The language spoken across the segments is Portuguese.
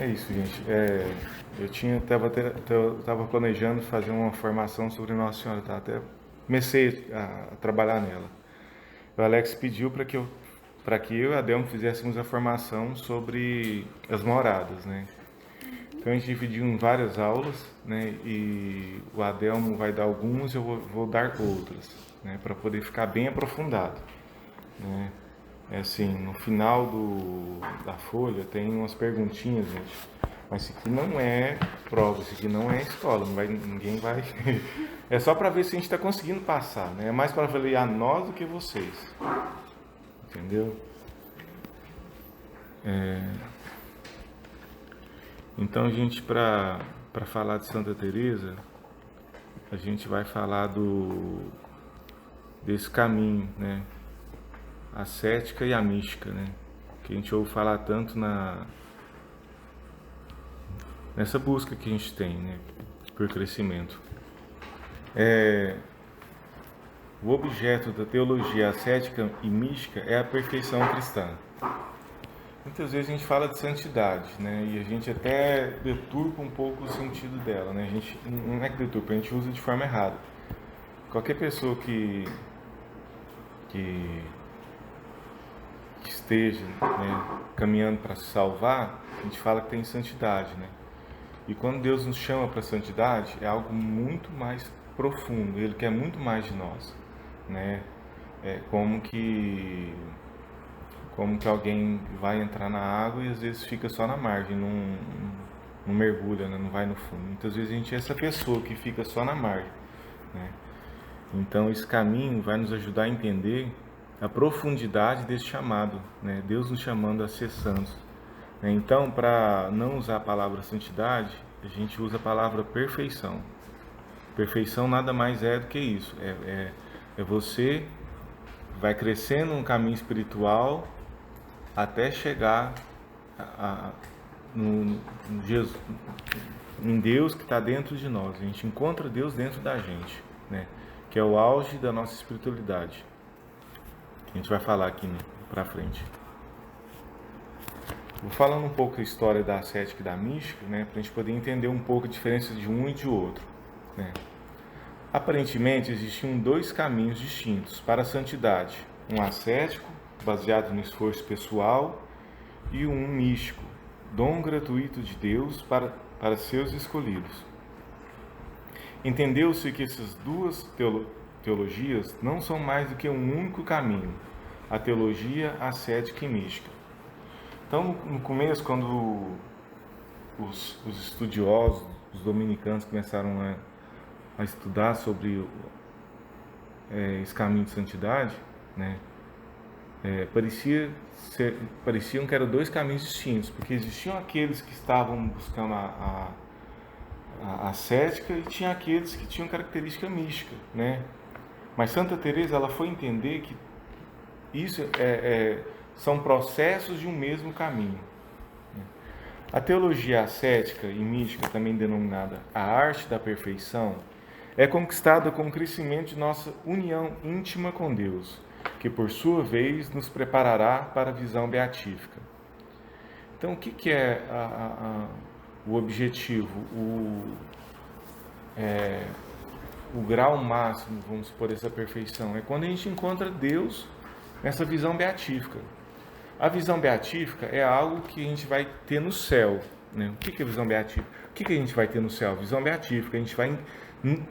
É isso, gente. Tava planejando fazer uma formação sobre Nossa Senhora, tá? Até comecei a trabalhar nela. O Alex pediu para que eu e a Adelmo fizéssemos a formação sobre as moradas, né? Então a gente dividiu em várias aulas, né? E o Adelmo vai dar algumas, eu vou dar outras, né? Para poder ficar bem aprofundado, né? É assim, no final da folha tem umas perguntinhas, gente. Mas isso aqui não é prova, isso aqui não é escola, ninguém vai. É só para ver se a gente está conseguindo passar, né? É mais para avaliar nós do que vocês, entendeu? Então, gente, para falar de Santa Teresa, a gente vai falar desse caminho, né? A cética e a mística, né? Que a gente ouve falar tanto nessa busca que a gente tem, né? Por crescimento. O objeto da teologia ascética e mística é a perfeição cristã. Muitas vezes a gente fala de santidade, né? E a gente até deturpa um pouco o sentido dela, né? A gente não é que deturpa, a gente usa de forma errada. Qualquer pessoa que esteja, né, caminhando para se salvar, a gente fala que tem santidade, né? E quando Deus nos chama para a santidade, é algo muito mais profundo. Ele quer muito mais de nós, né? É como que alguém vai entrar na água e às vezes fica só na margem, não mergulha, né? Não vai no fundo. Muitas vezes a gente é essa pessoa que fica só na margem, né? Então esse caminho vai nos ajudar a entender a profundidade desse chamado, né? Deus nos chamando a ser santos. Então, para não usar a palavra santidade, a gente usa a palavra perfeição. Perfeição nada mais é do que isso. É você vai crescendo no caminho espiritual até chegar no Jesus, em Deus que está dentro de nós. A gente encontra Deus dentro da gente, né? Que é o auge da nossa espiritualidade. A gente vai falar aqui para frente. Vou falando um pouco a história da ascética e da mística, né? Para a gente poder entender um pouco a diferença de um e de outro, né? Aparentemente existiam dois caminhos distintos para a santidade: um ascético, baseado no esforço pessoal, e um místico, dom gratuito de Deus para seus escolhidos. Entendeu-se que essas duas teologias não são mais do que um único caminho, a teologia ascética e mística. Então, no começo, quando os estudiosos, os dominicanos começaram a estudar sobre esse caminho de santidade, né? Pareciam que eram dois caminhos distintos, porque existiam aqueles que estavam buscando a ascética e tinha aqueles que tinham característica mística, né? Mas Santa Teresa ela foi entender que isso são processos de um mesmo caminho. A teologia ascética e mística, também denominada a arte da perfeição, é conquistada com o crescimento de nossa união íntima com Deus, que por sua vez nos preparará para a visão beatífica. Então, o que é o objetivo, o grau máximo, vamos supor, essa perfeição? É quando a gente encontra Deus nessa visão beatífica. A visão beatífica é algo que a gente vai ter no céu, né? O que é visão beatífica? O que a gente vai ter no céu? Visão beatífica,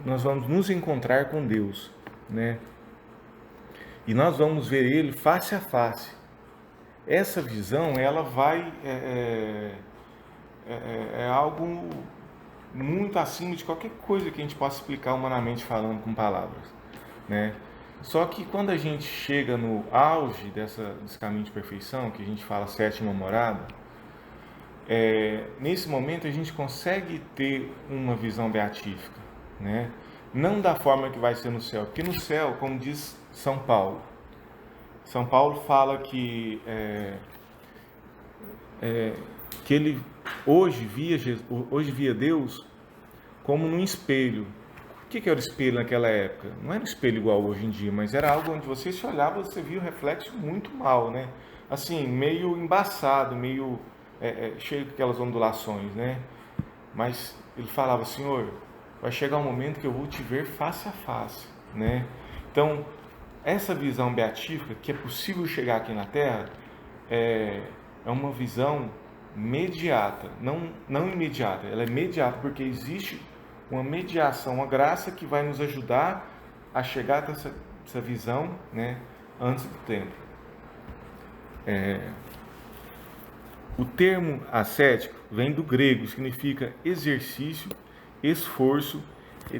nós vamos nos encontrar com Deus, né? E nós vamos ver Ele face a face. Essa visão, ela vai algo muito acima de qualquer coisa que a gente possa explicar humanamente falando com palavras, né? Só que quando a gente chega no auge desse caminho de perfeição, que a gente fala sétima morada, nesse momento a gente consegue ter uma visão beatífica, né? Não da forma que vai ser no céu, porque no céu, como diz São Paulo fala que ele hoje via Deus como num espelho. O que era o espelho naquela época? Não era um espelho igual hoje em dia, mas era algo onde você se olhava, você via o reflexo muito mal, né? Assim, meio embaçado, meio cheio de aquelas ondulações, né? Mas ele falava: Senhor, vai chegar um momento que eu vou te ver face a face, né? Então, essa visão beatífica, que é possível chegar aqui na Terra, é uma visão mediata, não imediata, ela é mediata, porque existe uma mediação, uma graça que vai nos ajudar a chegar a essa visão, né, antes do tempo. O termo ascético vem do grego, significa exercício, esforço e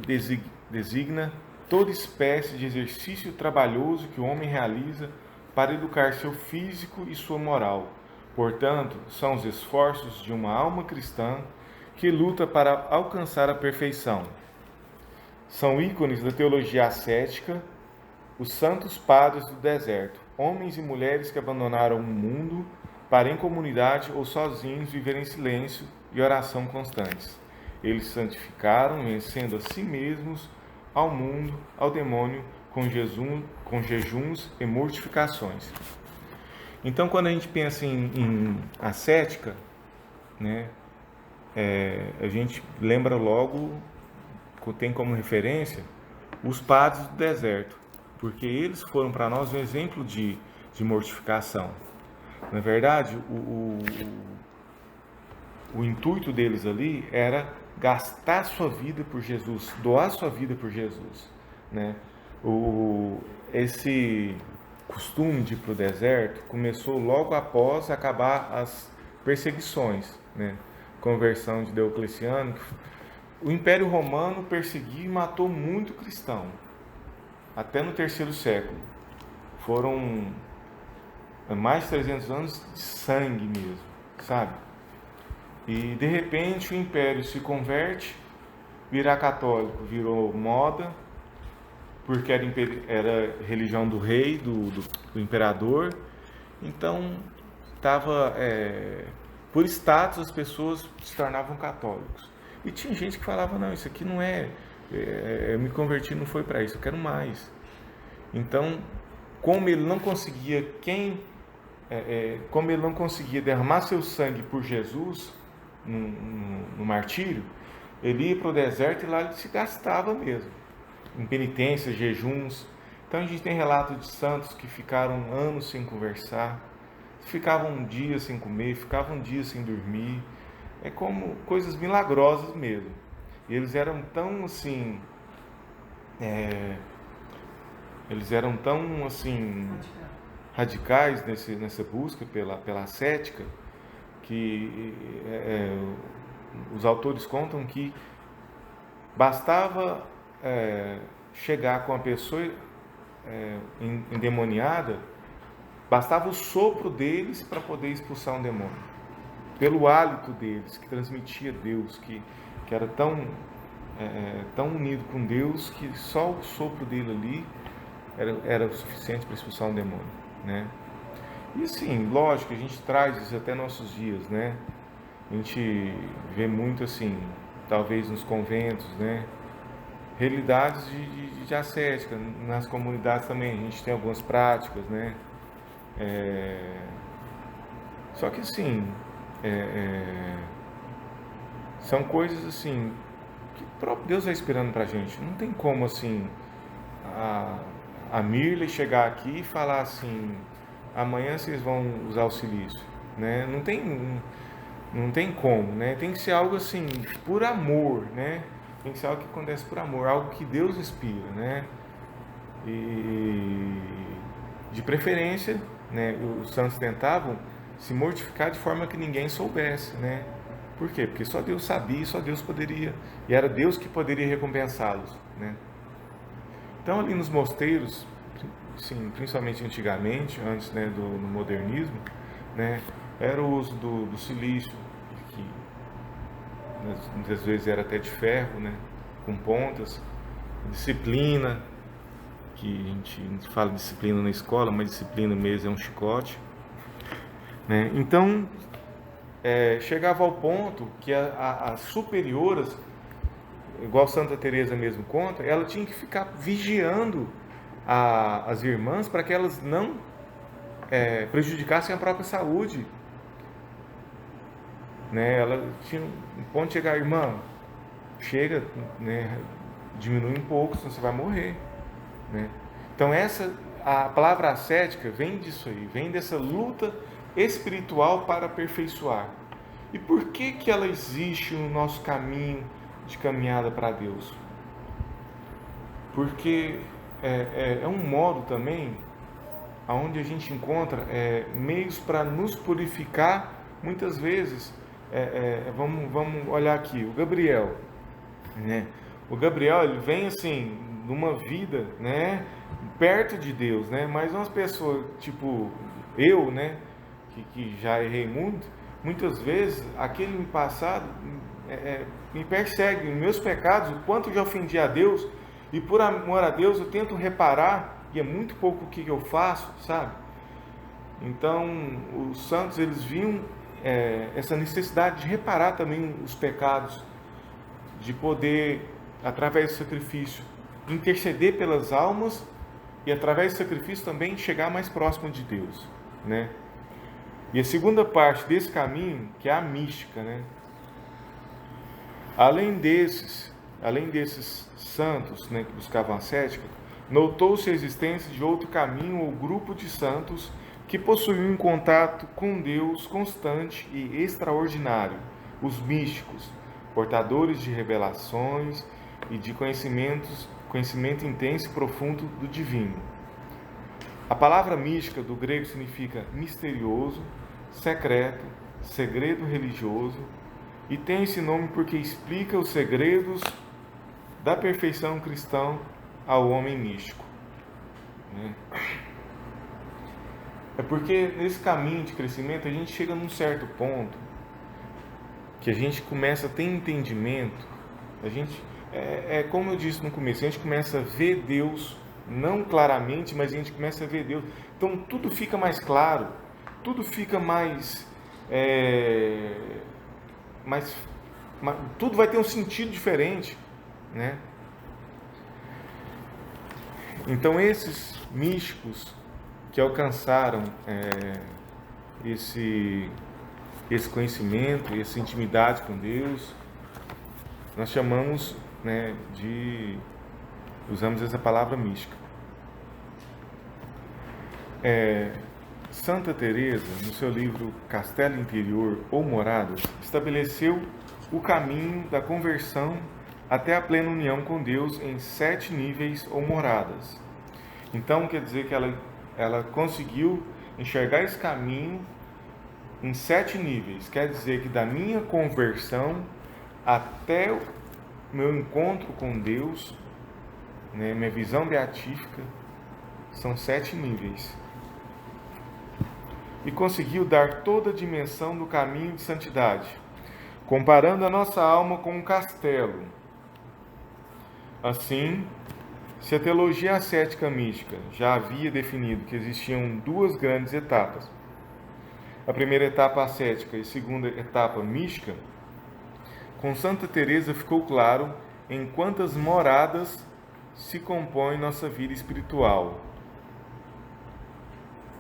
designa toda espécie de exercício trabalhoso que o homem realiza para educar seu físico e sua moral. Portanto, são os esforços de uma alma cristã que luta para alcançar a perfeição. São ícones da teologia ascética os santos padres do deserto, homens e mulheres que abandonaram o mundo para, em comunidade ou sozinhos, viver em silêncio e oração constantes. Eles se santificaram, vencendo a si mesmos, ao mundo, ao demônio, com jejuns e mortificações. Então, quando a gente pensa em ascética, né, a gente lembra logo, tem como referência, os padres do deserto, porque eles foram para nós um exemplo de mortificação. Na verdade, o intuito deles ali era gastar sua vida por Jesus, doar sua vida por Jesus, né? Esse costume de ir para o deserto começou logo após acabar as perseguições, né? Conversão de Diocleciano. O Império Romano perseguiu e matou muito cristão, até no terceiro século. Foram mais de 300 anos de sangue mesmo, sabe? E de repente o Império se converte, virar católico virou moda, porque era religião do rei, do imperador. Então, por status, as pessoas se tornavam católicos. E tinha gente que falava: não, isso aqui não eu me converti, não foi para isso, eu quero mais. Então, como ele não conseguia derramar seu sangue por Jesus no martírio, ele ia para o deserto e lá ele se gastava mesmo, em penitências, jejuns. Então a gente tem relatos de santos que ficaram anos sem conversar, ficavam um dia sem comer, ficavam um dia sem dormir. É como coisas milagrosas mesmo. E eles eram tão assim, radicais nessa busca pela ascética, que os autores contam que bastava chegar com a pessoa endemoniada, bastava o sopro deles para poder expulsar um demônio, pelo hálito deles, que transmitia Deus, que era tão unido com Deus, que só o sopro dele ali era o suficiente para expulsar um demônio, né? E sim, lógico, a gente traz isso até nossos dias, né? A gente vê muito assim, talvez nos conventos, né? Realidades de ascética. Nas comunidades também a gente tem algumas práticas, né? Só que assim, são coisas assim que o próprio Deus vai esperando pra gente. Não tem como assim a Mirley chegar aqui e falar assim: amanhã vocês vão usar o silício, né? Não tem como, né? Tem que ser algo assim, por amor, né? Tem que ser algo que acontece por amor, algo que Deus inspira, né? E de preferência, né, os santos tentavam se mortificar de forma que ninguém soubesse, né? Por quê? Porque só Deus sabia, só Deus poderia, e era Deus que poderia recompensá-los, né? Então, ali nos mosteiros, sim, principalmente antigamente, antes, né, do modernismo, né, era o uso do silício, que muitas vezes era até de ferro, né, com pontas, disciplina, que a gente fala disciplina na escola, mas disciplina mesmo é um chicote, né? Então, chegava ao ponto que as superioras, igual Santa Teresa mesmo conta, ela tinha que ficar vigiando as irmãs para que elas não prejudicassem a própria saúde. né? Ela tinha um ponto de chegar, irmã, chega, né? Diminui um pouco, senão você vai morrer, né? Então a palavra ascética vem disso aí, vem dessa luta espiritual para aperfeiçoar. E por que que ela existe no nosso caminho de caminhada para Deus? Porque é um modo também onde a gente encontra meios para nos purificar. Muitas vezes, vamos olhar aqui, o Gabriel, né? O Gabriel, ele vem assim, numa vida, né, perto de Deus, né? Mas umas pessoas, tipo eu, né, que já errei muito, muitas vezes aquele passado me persegue, meus pecados, o quanto eu já ofendi a Deus, e por amor a Deus eu tento reparar, e é muito pouco o que eu faço, sabe? Então, os santos, eles viam essa necessidade de reparar também os pecados, de poder, através do sacrifício, interceder pelas almas e, através do sacrifício, também chegar mais próximo de Deus, né? E a segunda parte desse caminho, que é a mística, né? Além desses santos, né, que buscavam a cética, notou-se a existência de outro caminho ou grupo de santos que possuíam um contato com Deus constante e extraordinário, os místicos, portadores de revelações e de conhecimento intenso e profundo do divino. A palavra mística do grego significa misterioso, secreto, segredo religioso, e tem esse nome porque explica os segredos da perfeição cristã ao homem místico, né? É porque nesse caminho de crescimento a gente chega num certo ponto que a gente começa a ter entendimento, a gente como eu disse no começo, a gente começa a ver Deus, não claramente, mas a gente começa a ver Deus. Então tudo fica mais claro, tudo fica mais tudo vai ter um sentido diferente, né? Então esses místicos que alcançaram esse conhecimento, essa intimidade com Deus, nós chamamos, né, usamos essa palavra mística. Santa Teresa, no seu livro Castelo Interior ou Moradas, estabeleceu o caminho da conversão até a plena união com Deus em 7 níveis ou moradas. Então, quer dizer que ela conseguiu enxergar esse caminho em 7 níveis. Quer dizer que da minha conversão até o meu encontro com Deus, né, minha visão beatífica, são 7 níveis. E conseguiu dar toda a dimensão do caminho de santidade, comparando a nossa alma com um castelo. Assim, se a teologia ascética mística já havia definido que existiam 2 grandes etapas, a primeira etapa ascética e a segunda etapa mística, com Santa Teresa ficou claro em quantas moradas se compõe nossa vida espiritual.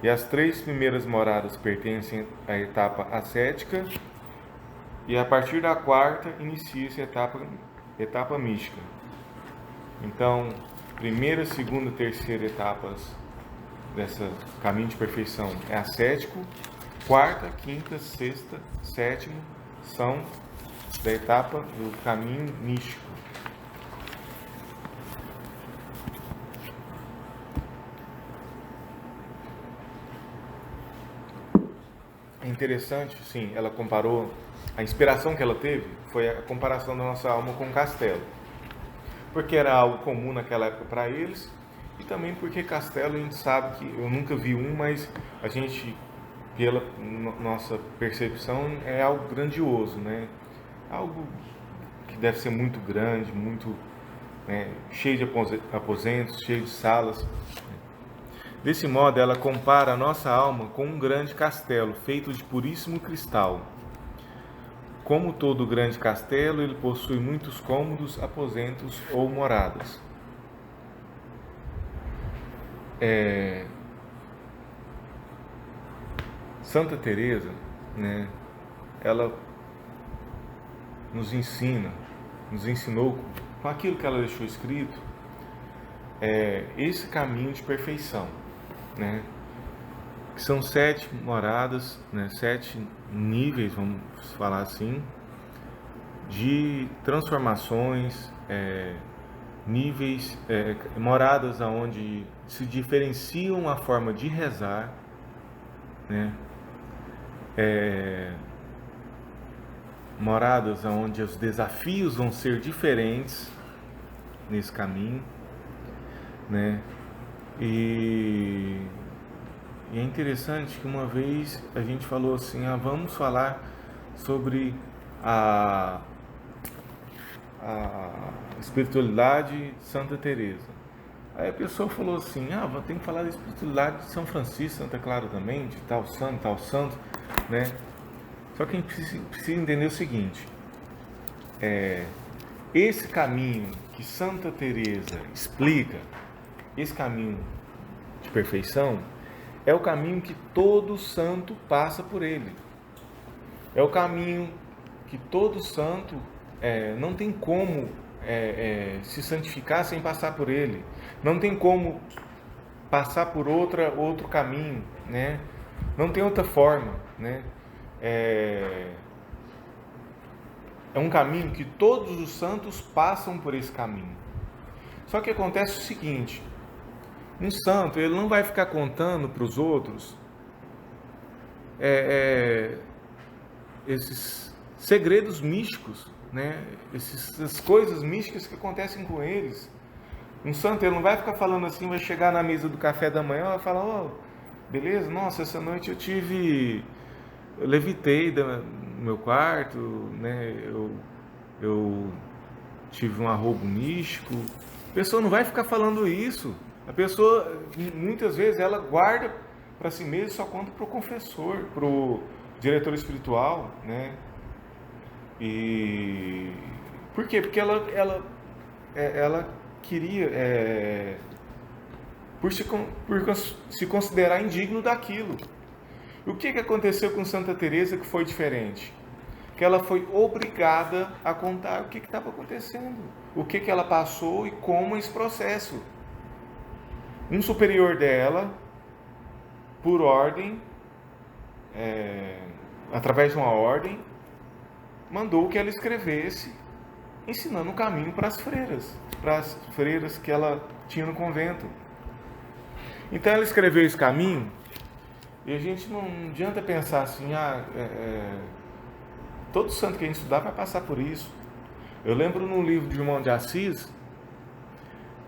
E as 3 primeiras moradas pertencem à etapa ascética, e a partir da 4ª inicia-se a etapa mística. Então, primeira, segunda, terceira etapas desse caminho de perfeição é ascético, 4ª, 5ª, 6ª, 7ª são da etapa do caminho místico. É interessante, sim, ela comparou, a inspiração que ela teve foi a comparação da nossa alma com um castelo. Porque era algo comum naquela época para eles, e também porque castelo a gente sabe que, eu nunca vi um, mas a gente, pela nossa percepção, é algo grandioso, né? Algo que deve ser muito grande, muito, né, cheio de aposentos, cheio de salas. Desse modo, ela compara a nossa alma com um grande castelo feito de puríssimo cristal. Como todo grande castelo, ele possui muitos cômodos, aposentos ou moradas. Santa Teresa, né, ela nos ensina, nos ensinou com aquilo que ela deixou escrito, esse caminho de perfeição, né? Que são 7 moradas, né? 7 níveis, vamos falar assim, de transformações, níveis, moradas aonde se diferenciam a forma de rezar, né? Moradas onde os desafios vão ser diferentes nesse caminho, né? E é interessante que uma vez a gente falou assim, vamos falar sobre a espiritualidade de Santa Teresa. Aí a pessoa falou assim, tem que falar da espiritualidade de São Francisco, Santa Clara também, de tal santo, né? Só que a gente precisa entender o seguinte, esse caminho que Santa Teresa explica, esse caminho de perfeição, é o caminho que todo santo passa por ele. É o caminho que todo santo não tem como se santificar sem passar por ele. Não tem como passar por outro caminho, né? Não tem outra forma, né? É um caminho que todos os santos passam por esse caminho. Só que acontece o seguinte, um santo, ele não vai ficar contando para os outros esses segredos místicos, né? Essas coisas místicas que acontecem com eles. Um santo, ele não vai ficar falando assim, vai chegar na mesa do café da manhã e vai falar, beleza, nossa, essa noite eu levitei no meu quarto, né? Eu tive um arrobo místico. A pessoa não vai ficar falando isso. A pessoa, muitas vezes, ela guarda para si mesma e só conta para o confessor, para o diretor espiritual, né? E por quê? Porque ela queria, por se considerar indigno daquilo. O que aconteceu com Santa Teresa que foi diferente? Que ela foi obrigada a contar o que estava acontecendo, o que ela passou e como esse processo. Um superior dela, por ordem, através de uma ordem, mandou que ela escrevesse, ensinando o caminho para as freiras que ela tinha no convento. Então ela escreveu esse caminho, e a gente não adianta pensar assim, todo santo que a gente estudar vai passar por isso. Eu lembro no livro de João de Assis,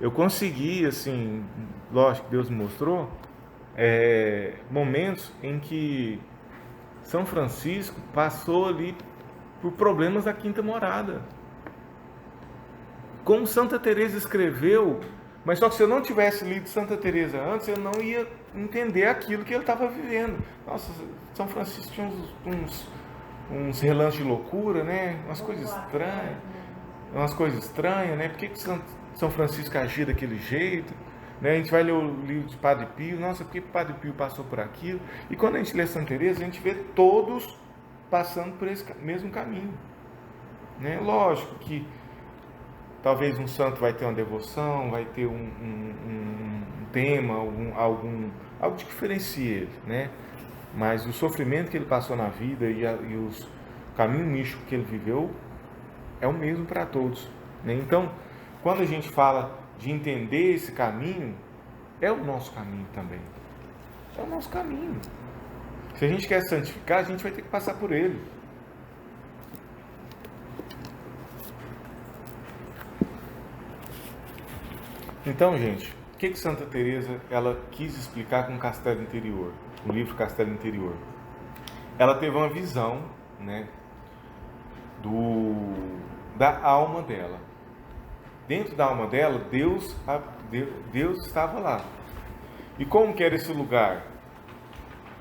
eu consegui, assim, lógico que Deus me mostrou, momentos em que São Francisco passou ali por problemas da quinta morada. Como Santa Teresa escreveu, mas só que se eu não tivesse lido Santa Teresa antes, eu não ia entender aquilo que ele estava vivendo. Nossa, São Francisco tinha uns relances de loucura, né? Umas coisas estranhas, né? Por que São Francisco agia daquele jeito? Né? A gente vai ler o livro de Padre Pio, nossa, por que Padre Pio passou por aquilo? E quando a gente lê Santa Teresa, a gente vê todos passando por esse mesmo caminho, né? Lógico que talvez um santo vai ter uma devoção, vai ter um tema, algo que diferencie ele, né? Mas o sofrimento que ele passou na vida e o caminho místico que ele viveu é o mesmo para todos, né? Então, quando a gente fala de entender esse caminho, é o nosso caminho também. É o nosso caminho. Se a gente quer santificar, a gente vai ter que passar por ele. Então, gente, o que Santa Teresa ela quis explicar com Castelo Interior, o livro Castelo Interior? Ela teve uma visão, né, da alma dela. Dentro da alma dela, Deus estava lá. E como que era esse lugar?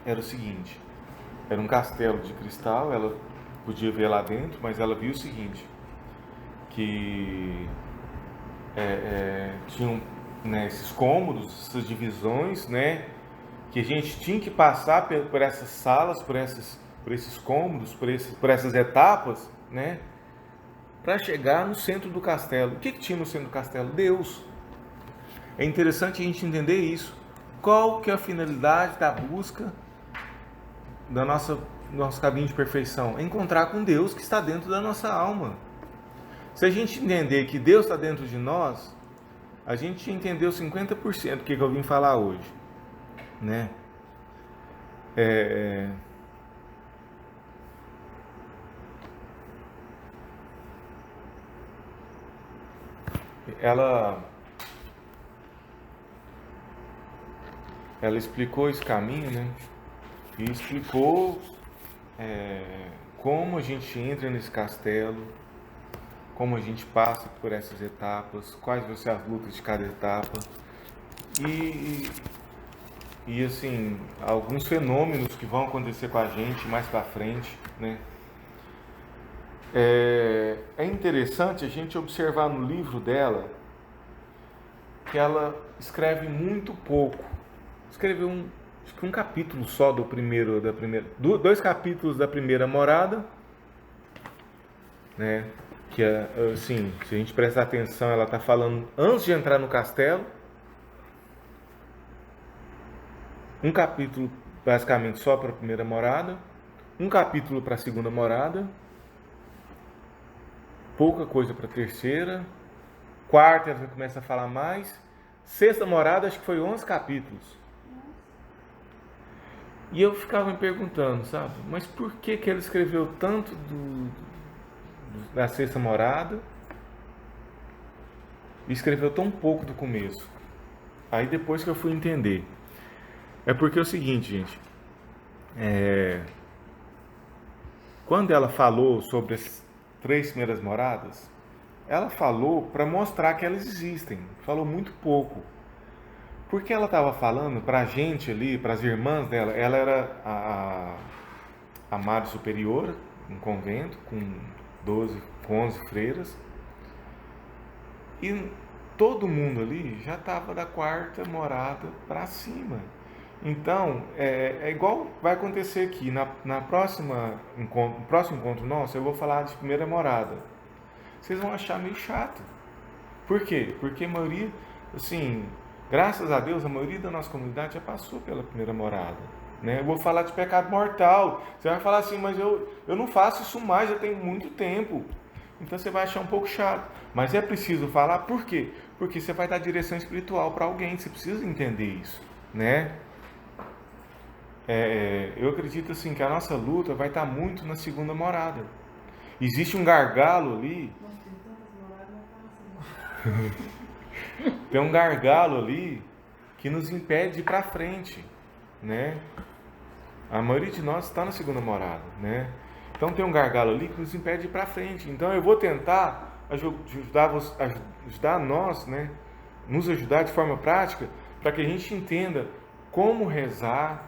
Era o seguinte, era um castelo de cristal, ela podia ver lá dentro, mas ela viu o seguinte, que tinham, né, esses cômodos, essas divisões, né, que a gente tinha que passar por essas salas, por esses cômodos, por essas etapas, né, para chegar no centro do castelo. O que tinha no centro do castelo? Deus. É interessante a gente entender isso. Qual que é a finalidade da busca do nosso caminho de perfeição? É encontrar com Deus que está dentro da nossa alma. Se a gente entender que Deus está dentro de nós, a gente entendeu 50% do que eu vim falar hoje, né? Ela explicou esse caminho, né? E explicou como a gente entra nesse castelo, como a gente passa por essas etapas, quais vão ser as lutas de cada etapa e assim, alguns fenômenos que vão acontecer com a gente mais pra frente, né? É interessante a gente observar no livro dela que ela escreve muito pouco. Escreveu acho que um capítulo só dois capítulos da primeira morada, né? Que assim, se a gente prestar atenção, ela está falando antes de entrar no castelo. Um capítulo basicamente só para a primeira morada, um capítulo para a segunda morada, pouca coisa para a terceira, quarta ela começa a falar mais, sexta morada acho que foi 11 capítulos. E eu ficava me perguntando, sabe, mas por que ela escreveu tanto da sexta morada e escreveu tão pouco do começo? Aí depois que eu fui entender, é porque é o seguinte, gente, quando ela falou sobre as 3 primeiras moradas, ela falou para mostrar que elas existem, falou muito pouco. Porque ela estava falando para a gente ali, para as irmãs dela, ela era a madre superiora, um convento com 11 freiras, e todo mundo ali já estava da quarta morada para cima. Então, é igual vai acontecer aqui, no próximo encontro nosso, eu vou falar de primeira morada. Vocês vão achar meio chato. Por quê? Porque a maioria, assim, graças a Deus, a maioria da nossa comunidade já passou pela primeira morada. Né? Eu vou falar de pecado mortal. Você vai falar assim, mas eu não faço isso mais, já tem muito tempo. Então você vai achar um pouco chato. Mas é preciso falar, por quê? Porque você vai dar direção espiritual para alguém, você precisa entender isso. Né? Eu acredito assim que a nossa luta vai estar muito na segunda morada. Existe um gargalo ali. Tem um gargalo ali que nos impede de ir para frente, né? A maioria de nós está na segunda morada, né? Então tem um gargalo ali que nos impede de ir para frente. Então eu vou tentar ajudar nós, né? Nos ajudar de forma prática para que a gente entenda como rezar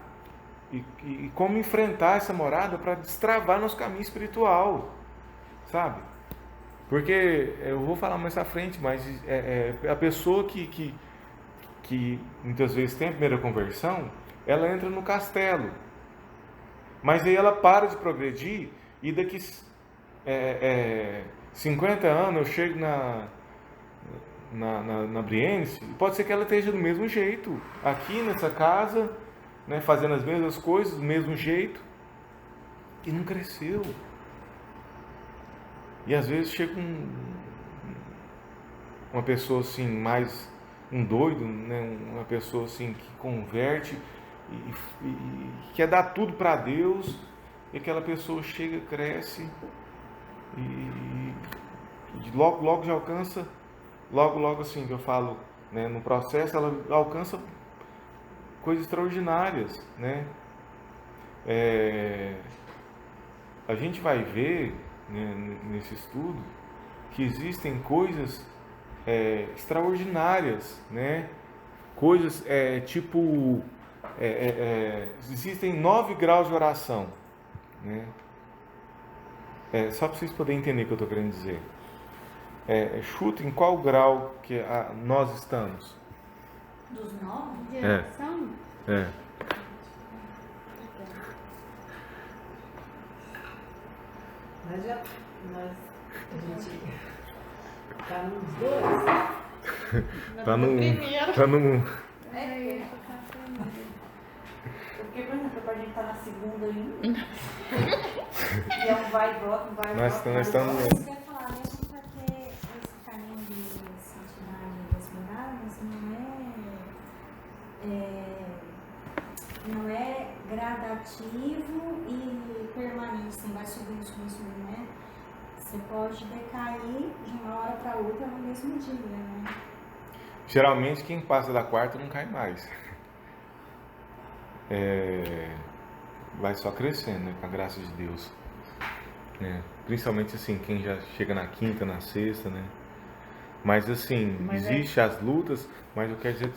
e como enfrentar essa morada para destravar nosso caminho espiritual, sabe? Porque eu vou falar mais à frente, mas a pessoa que muitas vezes tem a primeira conversão, ela entra no castelo. Mas aí ela para de progredir e daqui 50 anos eu chego na Briense, e pode ser que ela esteja do mesmo jeito, aqui nessa casa, né, fazendo as mesmas coisas, do mesmo jeito, e não cresceu. E às vezes chega uma pessoa assim, mais um doido, né? Uma pessoa assim que converte e quer dar tudo para Deus, e aquela pessoa chega, cresce e logo já alcança, logo assim que eu falo, né? No processo ela alcança coisas extraordinárias, né? A gente vai ver, né, nesse estudo, que existem coisas extraordinárias, né? Coisas tipo existem 9 graus de oração, né? Só para vocês poderem entender o que eu estou querendo dizer. Chuta em qual grau que nós estamos? Dos 9 de oração? Nós A gente tá nos dois. Tá no primeiro. tá no Porque, por exemplo, pra gente estar na segunda ainda. E é um vai e volta, um vai e nós volta. nós estamos Isso que eu ia falar, mesmo porque esse caminho de santidade das moradas não é gradativo e permanente, assim, vai subindo, subindo, subindo, né? Você pode decair de uma hora para outra no mesmo dia, né? geralmente quem passa da quarta não cai mais. Vai só crescendo, né, com a graça de Deus, né? Principalmente assim, quem já chega na quinta, na sexta, né? Mas assim, existe as lutas, mas eu quero dizer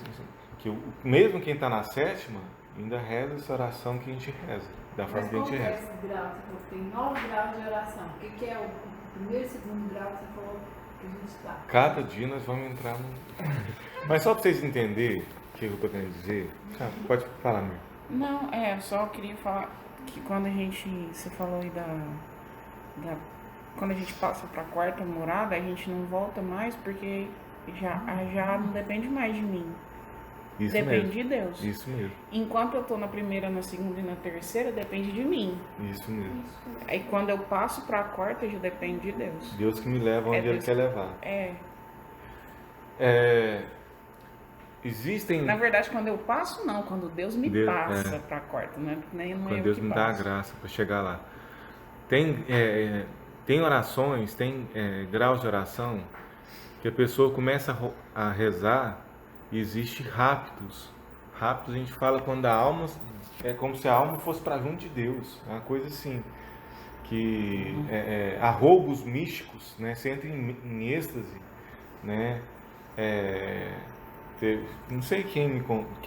que mesmo quem está na sétima, ainda reza essa oração que a gente reza, da forma que a gente reza. Mas qual que é esse grau? Você falou que tem 9 graus de oração. O que é o primeiro e segundo grau que você falou que a gente está? Cada dia nós vamos entrar no... Mas só para vocês entenderem o que eu estou querendo dizer, pode falar, meu. Não, eu só queria falar que quando você falou aí quando a gente passa pra quarta morada, a gente não volta mais porque já não depende mais de mim. Isso Depende mesmo. de Deus. Isso mesmo, Enquanto eu tô na primeira, na segunda e na terceira, depende de mim. isso mesmo. Aí quando eu passo pra quarta, já depende de Deus. Deus que me leva onde Ele Deus. quer levar. Existem... Na verdade, quando eu passo, não. Quando Deus me Deus, passa pra quarta, não é Quando eu Deus que me dá a passo. graça para chegar lá. Tem orações, tem graus de oração que a pessoa começa a rezar e existe rápidos. Rápidos a gente fala quando a alma é como se a alma fosse para junto de Deus. É uma coisa assim que arroubos místicos, né? Você entra em êxtase, né? Não sei quem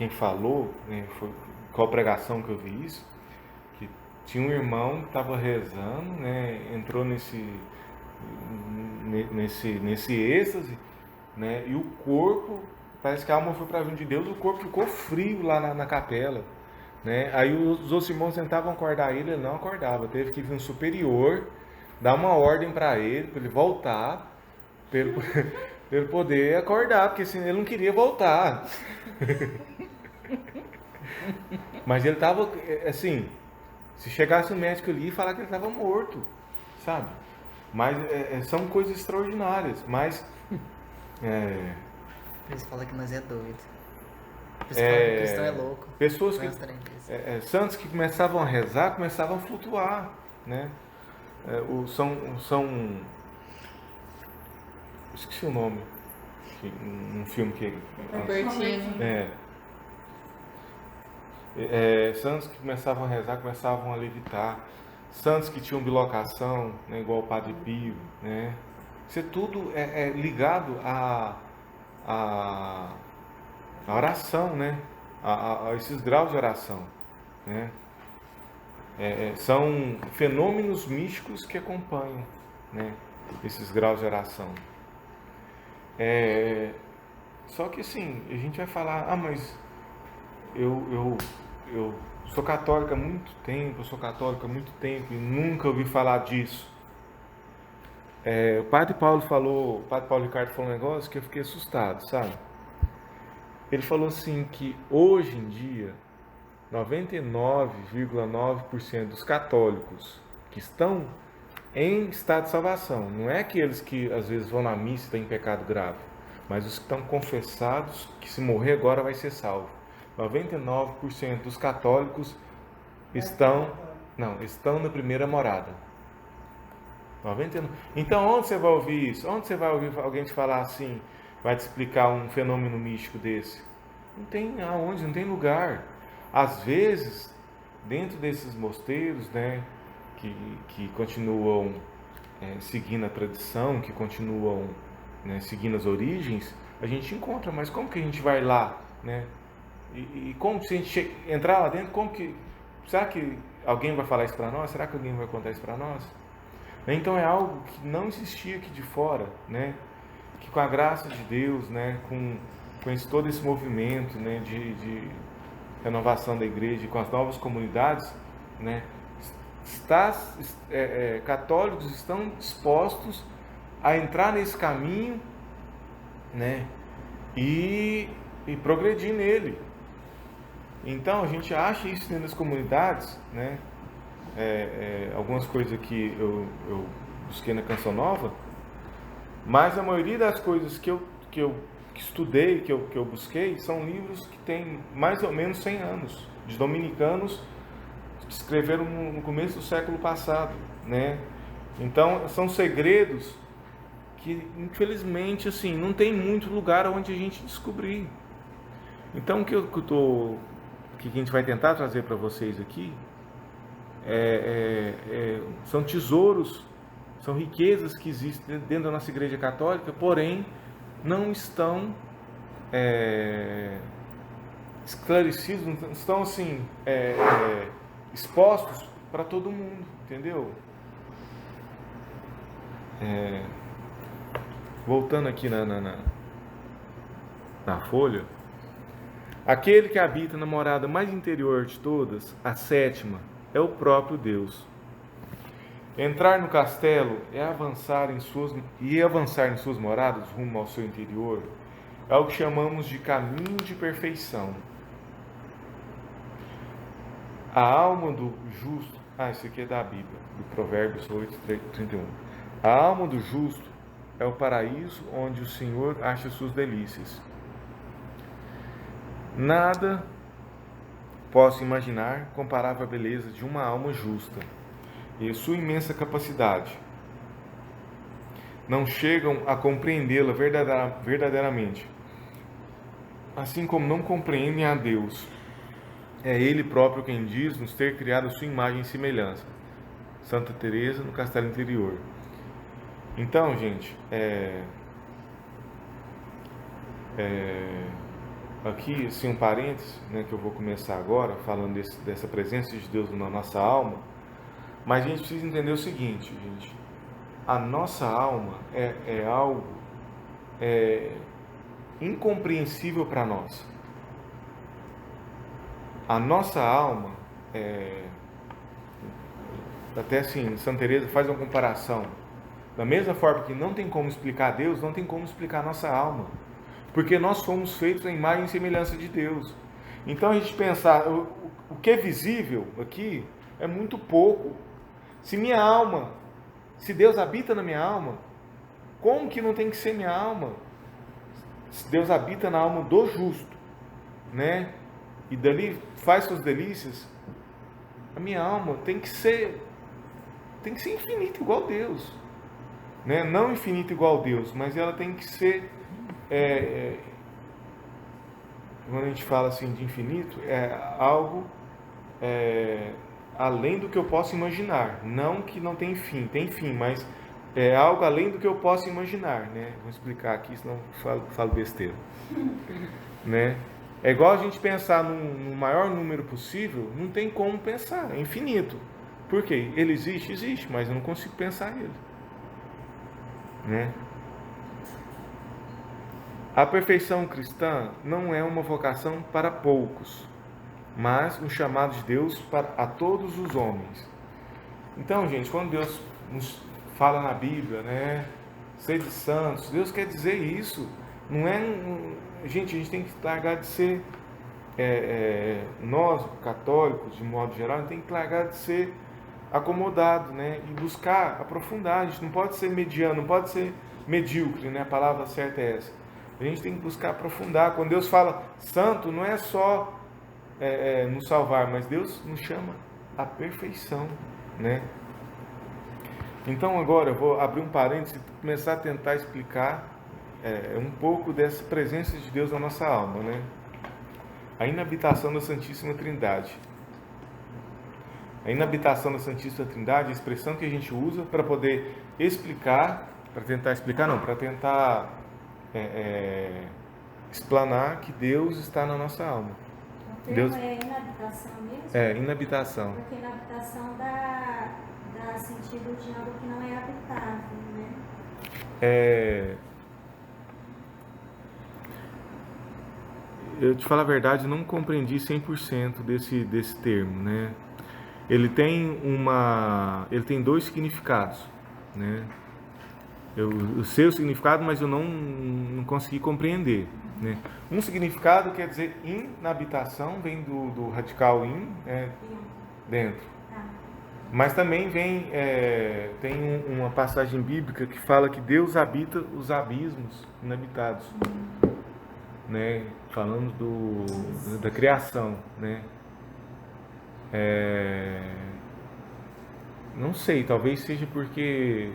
falou, né? Qual pregação que eu vi isso. Tinha um irmão que estava rezando, né? Entrou nesse êxtase, né? E o corpo, parece que a alma foi para junto de Deus, o corpo ficou frio lá na capela, né? Aí os outros irmãos tentavam acordar ele não acordava. Teve que vir um superior dar uma ordem para ele voltar, para ele poder acordar, porque senão ele não queria voltar. Mas ele estava assim. Se chegasse um médico ali e falar que ele estava morto, sabe? Mas são coisas extraordinárias, mas... Eles falam que nós é doido. Por isso que o cristão é louco. Pessoas santos que começavam a rezar, começavam a flutuar, né? Esqueci o nome. Um filme que... Robertino. Santos que começavam a rezar, começavam a levitar. Santos que tinham bilocação, né, igual o Padre Pio, né? Isso tudo é ligado à oração, né? A esses graus de oração, né? São fenômenos místicos que acompanham, né, esses graus de oração. Só que assim, a gente vai falar, mas eu sou católica há muito tempo e nunca ouvi falar disso. O Padre Paulo Ricardo falou um negócio que eu fiquei assustado, sabe? Ele falou assim que hoje em dia 99,9% dos católicos que estão em estado de salvação, não é aqueles que às vezes vão na missa e têm pecado grave, mas os que estão confessados, que se morrer agora vai ser salvo. 99% dos católicos estão na primeira morada. 99. Então, onde você vai ouvir isso? Onde você vai ouvir alguém te falar assim, vai te explicar um fenômeno místico desse? Não tem aonde, não tem lugar. Às vezes, dentro desses mosteiros, né, que continuam seguindo a tradição, que continuam, né, seguindo as origens, a gente encontra, mas como que a gente vai lá, né? E como se a gente entrar lá dentro, será que alguém vai falar isso para nós? Será que alguém vai contar isso para nós? Então é algo que não existia aqui de fora, né? Que com a graça de Deus, né, com todo esse movimento, né, de renovação da igreja, com as novas comunidades, né, católicos estão dispostos a entrar nesse caminho, né? E progredir nele. Então a gente acha isso dentro das comunidades, né? Algumas coisas que eu busquei na Canção Nova, mas a maioria das coisas que eu estudei, que eu busquei, são livros que têm mais ou menos 100 anos, de dominicanos que escreveram no começo do século passado, né? Então são segredos que, infelizmente, assim, não tem muito lugar onde a gente descobrir. Então, o que a gente vai tentar trazer para vocês aqui são tesouros, são riquezas que existem dentro da nossa Igreja Católica, porém não estão esclarecidos, não estão assim expostos para todo mundo, entendeu? Voltando aqui na folha, aquele que habita na morada mais interior de todas, a sétima, é o próprio Deus. Entrar no castelo é avançar em suas moradas rumo ao seu interior, é o que chamamos de caminho de perfeição. A alma do justo, isso aqui é da Bíblia, do Provérbios 8:31. A alma do justo é o paraíso onde o Senhor acha suas delícias. Nada posso imaginar comparável à beleza de uma alma justa e sua imensa capacidade. Não chegam a compreendê-la verdadeiramente, assim como não compreendem a Deus. É Ele próprio quem diz nos ter criado a sua imagem e semelhança. Santa Teresa, no Castelo Interior. Então, gente, aqui, assim, um parênteses, né, que eu vou começar agora, falando dessa presença de Deus na nossa alma, mas a gente precisa entender o seguinte, gente, a nossa alma é algo incompreensível para nós. A nossa alma, até assim, Santa Teresa faz uma comparação. Da mesma forma que não tem como explicar Deus, não tem como explicar a nossa alma. Porque nós fomos feitos à imagem e semelhança de Deus. Então a gente pensar, o que é visível aqui é muito pouco. Se minha alma, se Deus habita na minha alma, como que não tem que ser minha alma? Se Deus habita na alma do justo, né? E dali faz suas delícias, a minha alma tem que ser infinita igual a Deus. Né? Não infinita igual a Deus, mas ela tem que ser, quando a gente fala assim de infinito, é algo além do que eu posso imaginar. Não que não tem fim, mas é algo além do que eu posso imaginar. Né? Vou explicar aqui, senão falo besteira. Né? É igual a gente pensar no maior número possível, não tem como pensar, é infinito. Por quê? Ele existe? Existe, mas eu não consigo pensar nele. Né? A perfeição cristã não é uma vocação para poucos, mas um chamado de Deus a todos os homens. Então, gente, quando Deus nos fala na Bíblia, né, sede santos, Deus quer dizer isso. Não é gente, a gente tem que largar de ser nós, católicos, de modo geral, a gente tem que largar de ser acomodado, né? E buscar aprofundar. A gente não pode ser mediano, não pode ser medíocre, né? A palavra certa é essa. A gente tem que buscar aprofundar. Quando Deus fala santo, não é só nos salvar, mas Deus nos chama à perfeição, né? Então agora eu vou abrir um parênteses e começar a tentar explicar um pouco dessa presença de Deus na nossa alma, né? A inabitação da Santíssima Trindade. A inabitação da Santíssima Trindade é a expressão que a gente usa para poder explicar, para tentar explanar que Deus está na nossa alma. O termo Deus... é inabitação mesmo? É, inabitação. Porque inabitação dá sentido de algo que não é habitável, né? Eu te falo a verdade, não compreendi 100% desse termo, né? Ele tem dois significados, né? eu sei o significado, mas eu não consegui compreender, né? Um significado quer dizer inabitação, vem do radical in, dentro. Mas também tem uma passagem bíblica que fala que Deus habita os abismos inabitados, né? Falando da criação, né? Não sei, talvez seja porque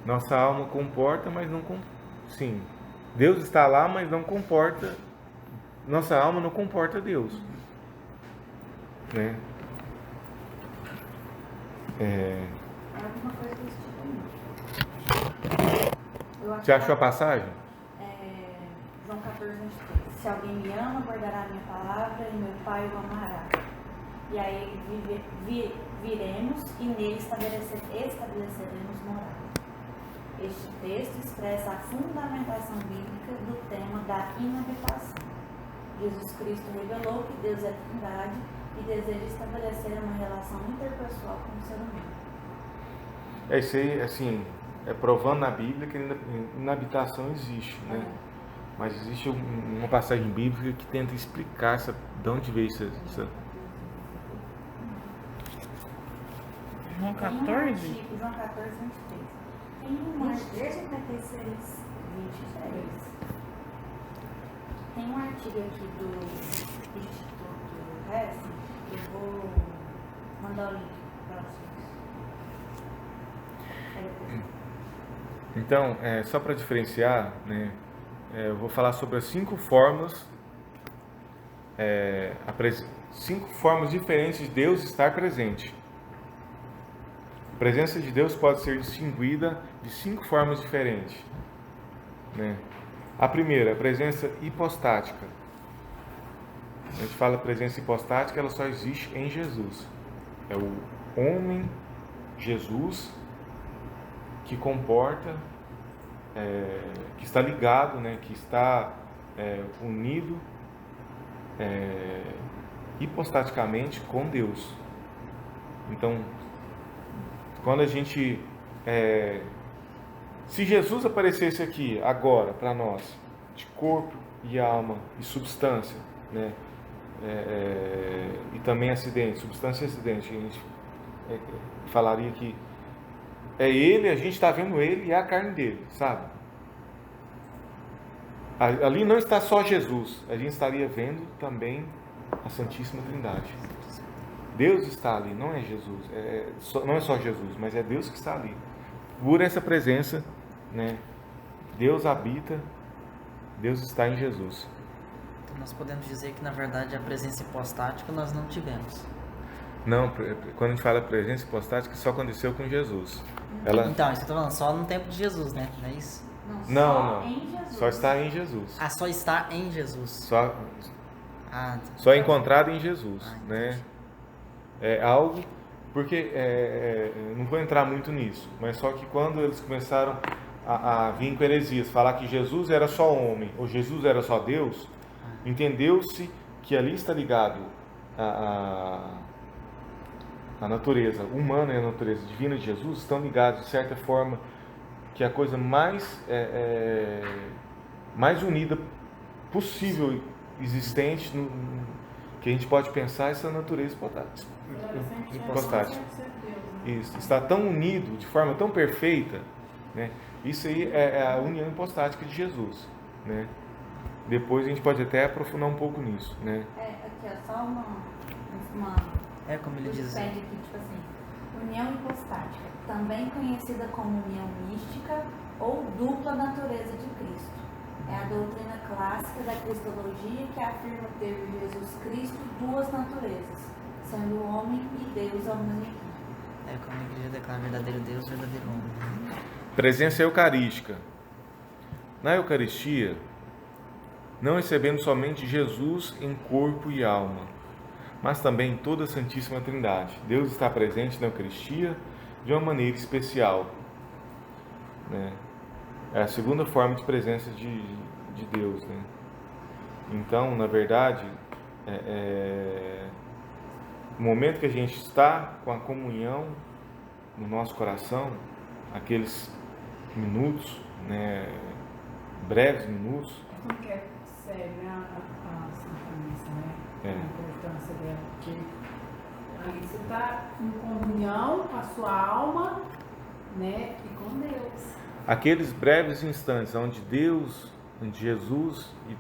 nossa alma comporta, mas não... Sim, Deus está lá, mas não comporta... Nossa alma não comporta Deus, né? Alguma coisa desse tipo aí. Você achou a passagem? João 14, 23. Se alguém me ama, guardará a minha palavra e meu Pai o amará. E aí viremos e nele estabeleceremos morada. Este texto expressa a fundamentação bíblica do tema da inabitação. Jesus Cristo revelou que Deus é Trindade e deseja estabelecer uma relação interpessoal com o ser humano. Isso aí, assim, provando na Bíblia que inabitação existe, né? Mas existe uma passagem bíblica que tenta explicar de onde veio essa... João Tem um 14? artigo, João 14, 23. Tem um 23 artigo, ou 56? 23. Tem um artigo aqui do Instituto Hess, eu vou mandar o link para vocês. Então, só para diferenciar, né, eu vou falar sobre as 5 formas, 5 formas diferentes de Deus estar presente. A presença de Deus pode ser distinguida de 5 formas diferentes, né? A primeira, a presença hipostática. A gente fala presença hipostática, ela só existe em Jesus. É o homem Jesus que comporta, que está ligado, né, que está unido hipostaticamente com Deus. Então, quando a gente... se Jesus aparecesse aqui agora para nós, de corpo e alma e substância, né, e também acidente, substância e acidente, a gente falaria que ele, a gente está vendo ele e é a carne dele, sabe? Ali não está só Jesus, a gente estaria vendo também a Santíssima Trindade. Deus está ali, não é Jesus, não é só Jesus, mas é Deus que está ali. Por essa presença, né, Deus habita, Deus está em Jesus. Então nós podemos dizer que na verdade a presença hipostática nós não tivemos. Não, quando a gente fala presença hipostática, só aconteceu com Jesus. Então, isso que eu estou falando, só no tempo de Jesus, né? Não é isso? Não, Em Jesus. só está em Jesus. Ah, só está em Jesus. Só encontrado em Jesus, né? É algo, porque não vou entrar muito nisso, mas só que quando eles começaram a vir com heresias, falar que Jesus era só homem ou Jesus era só Deus, entendeu-se que ali está ligado a natureza humana e a natureza divina de Jesus estão ligados de certa forma, que é a coisa mais unida possível existente que a gente pode pensar, essa natureza hipostática. Isso, está tão unido de forma tão perfeita, né? Isso aí é a união hipostática de Jesus, né? Depois a gente pode até aprofundar um pouco nisso, né? Aqui ó, só uma Como ele diz. pede aqui, tipo assim, união hipostática, também conhecida como união mística ou dupla natureza de Cristo. É a doutrina clássica da cristologia que afirma ter em Jesus Cristo 2 naturezas, sendo homem e Deus ao mesmo tempo. Como a igreja declara verdadeiro Deus, verdadeiro homem. Presença eucarística. Na Eucaristia, não recebemos somente Jesus em corpo e alma, mas também toda a Santíssima Trindade. Deus está presente na Eucaristia de uma maneira especial, né? É a segunda forma de presença de Deus, né? Então, na verdade, no momento que a gente está com a comunhão no nosso coração, aqueles minutos, né, breves minutos. Como que é sério, né? A Santa Missa, né? É. A importância dela. Porque aí você está em comunhão com a sua alma, né? E com Deus. Aqueles breves instantes onde Deus, onde Jesus e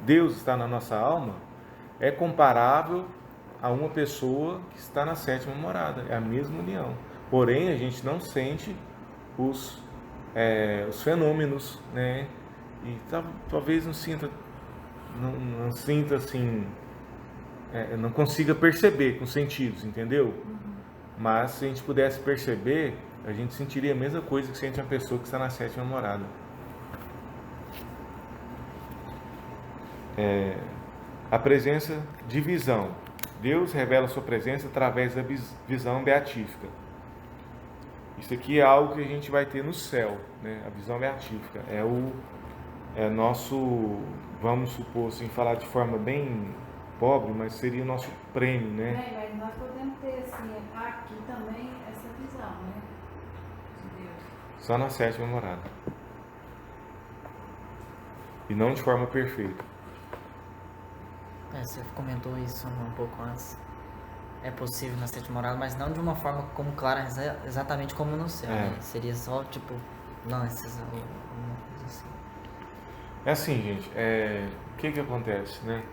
Deus está na nossa alma, é comparável a uma pessoa que está na sétima morada. É a mesma união. Porém, a gente não sente os fenômenos, né? E talvez não sinta assim, não consiga perceber com sentidos, entendeu? Mas se a gente pudesse perceber, a gente sentiria a mesma coisa que sente uma pessoa que está na sétima morada. A presença de visão. Deus revela a sua presença através da visão beatífica. Isso aqui é algo que a gente vai ter no céu, né? A visão beatífica é nosso, vamos supor assim, falar de forma bem pobre, mas seria o nosso prêmio, né? Mas nós podemos ter, assim, aqui também essa visão, né? De Deus. Só na sétima morada. E não de forma perfeita. Você comentou isso um pouco antes. É possível na sétima morada, mas não de uma forma como clara, exatamente como no céu, né? Seria só, tipo, lances, alguma coisa assim. É assim, gente, o que acontece, né?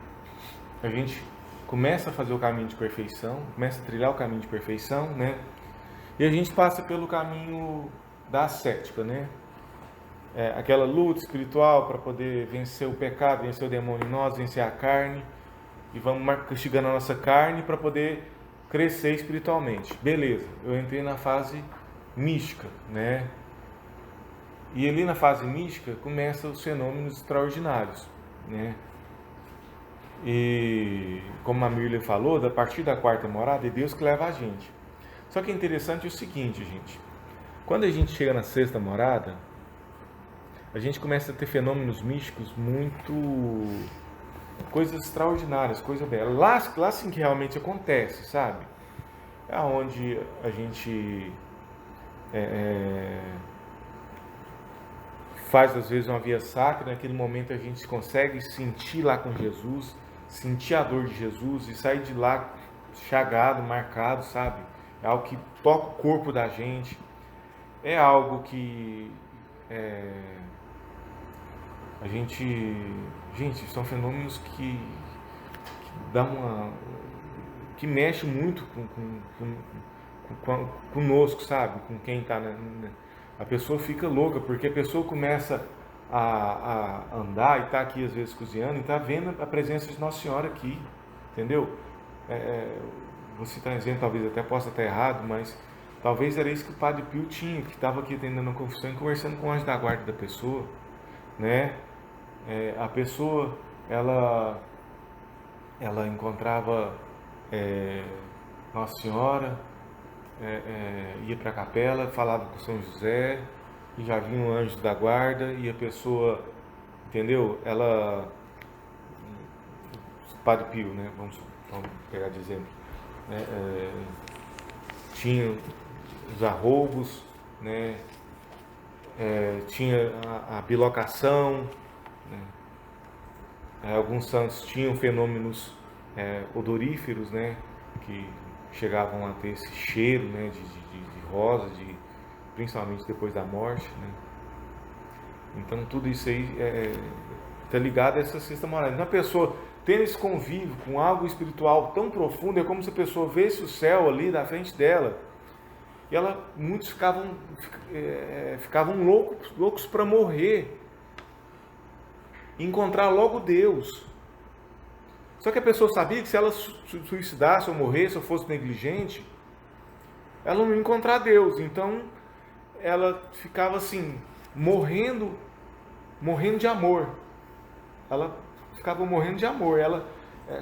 A gente começa a fazer o caminho de perfeição, começa a trilhar o caminho de perfeição, né? E a gente passa pelo caminho da ascética, né? Aquela luta espiritual para poder vencer o pecado, vencer o demônio em nós, vencer a carne. E vamos castigando a nossa carne para poder crescer espiritualmente. Beleza, eu entrei na fase mística, né? E ali na fase mística começam os fenômenos extraordinários, né? E como a Mirlia falou, a partir da quarta morada é Deus que leva a gente. Só que é interessante o seguinte, gente. Quando a gente chega na sexta morada, a gente começa a ter fenômenos místicos muito... coisas extraordinárias, coisa bela. Lá sim que realmente acontece, sabe? É onde a gente faz às vezes uma via sacra, naquele momento a gente consegue sentir lá com Jesus, sentir a dor de Jesus e sair de lá chagado, marcado, sabe? É algo que toca o corpo da gente, é algo que a gente, são fenômenos que dão que mexe muito conosco, sabe? Com quem está a pessoa fica louca, porque a pessoa começa a andar e está aqui às vezes cozinhando e está vendo a presença de Nossa Senhora aqui, entendeu? Vou citar um exemplo, talvez até possa estar errado, mas talvez era isso que o Padre Pio tinha, que estava aqui atendendo a confissão e conversando com o anjo da guarda da pessoa, né? A pessoa, ela encontrava Nossa Senhora, ia para a capela, falava com São José, e já vinha um anjo da guarda, e a pessoa, entendeu? Padre Pio, né? Vamos pegar de exemplo, né? Tinha os arroubos, né? Tinha a bilocação, né? Alguns santos tinham fenômenos odoríferos, né? Que chegavam a ter esse cheiro, né? de rosa, principalmente depois da morte, né? Então tudo isso aí está ligado a essa sexta morada. Então a pessoa tendo esse convívio com algo espiritual tão profundo, é como se a pessoa visse o céu ali na frente dela. E muitos ficavam loucos para morrer, encontrar logo Deus. Só que a pessoa sabia que se ela suicidasse ou morresse ou fosse negligente, ela não ia encontrar Deus. Então ela ficava assim, morrendo de amor. Ela ficava morrendo de amor.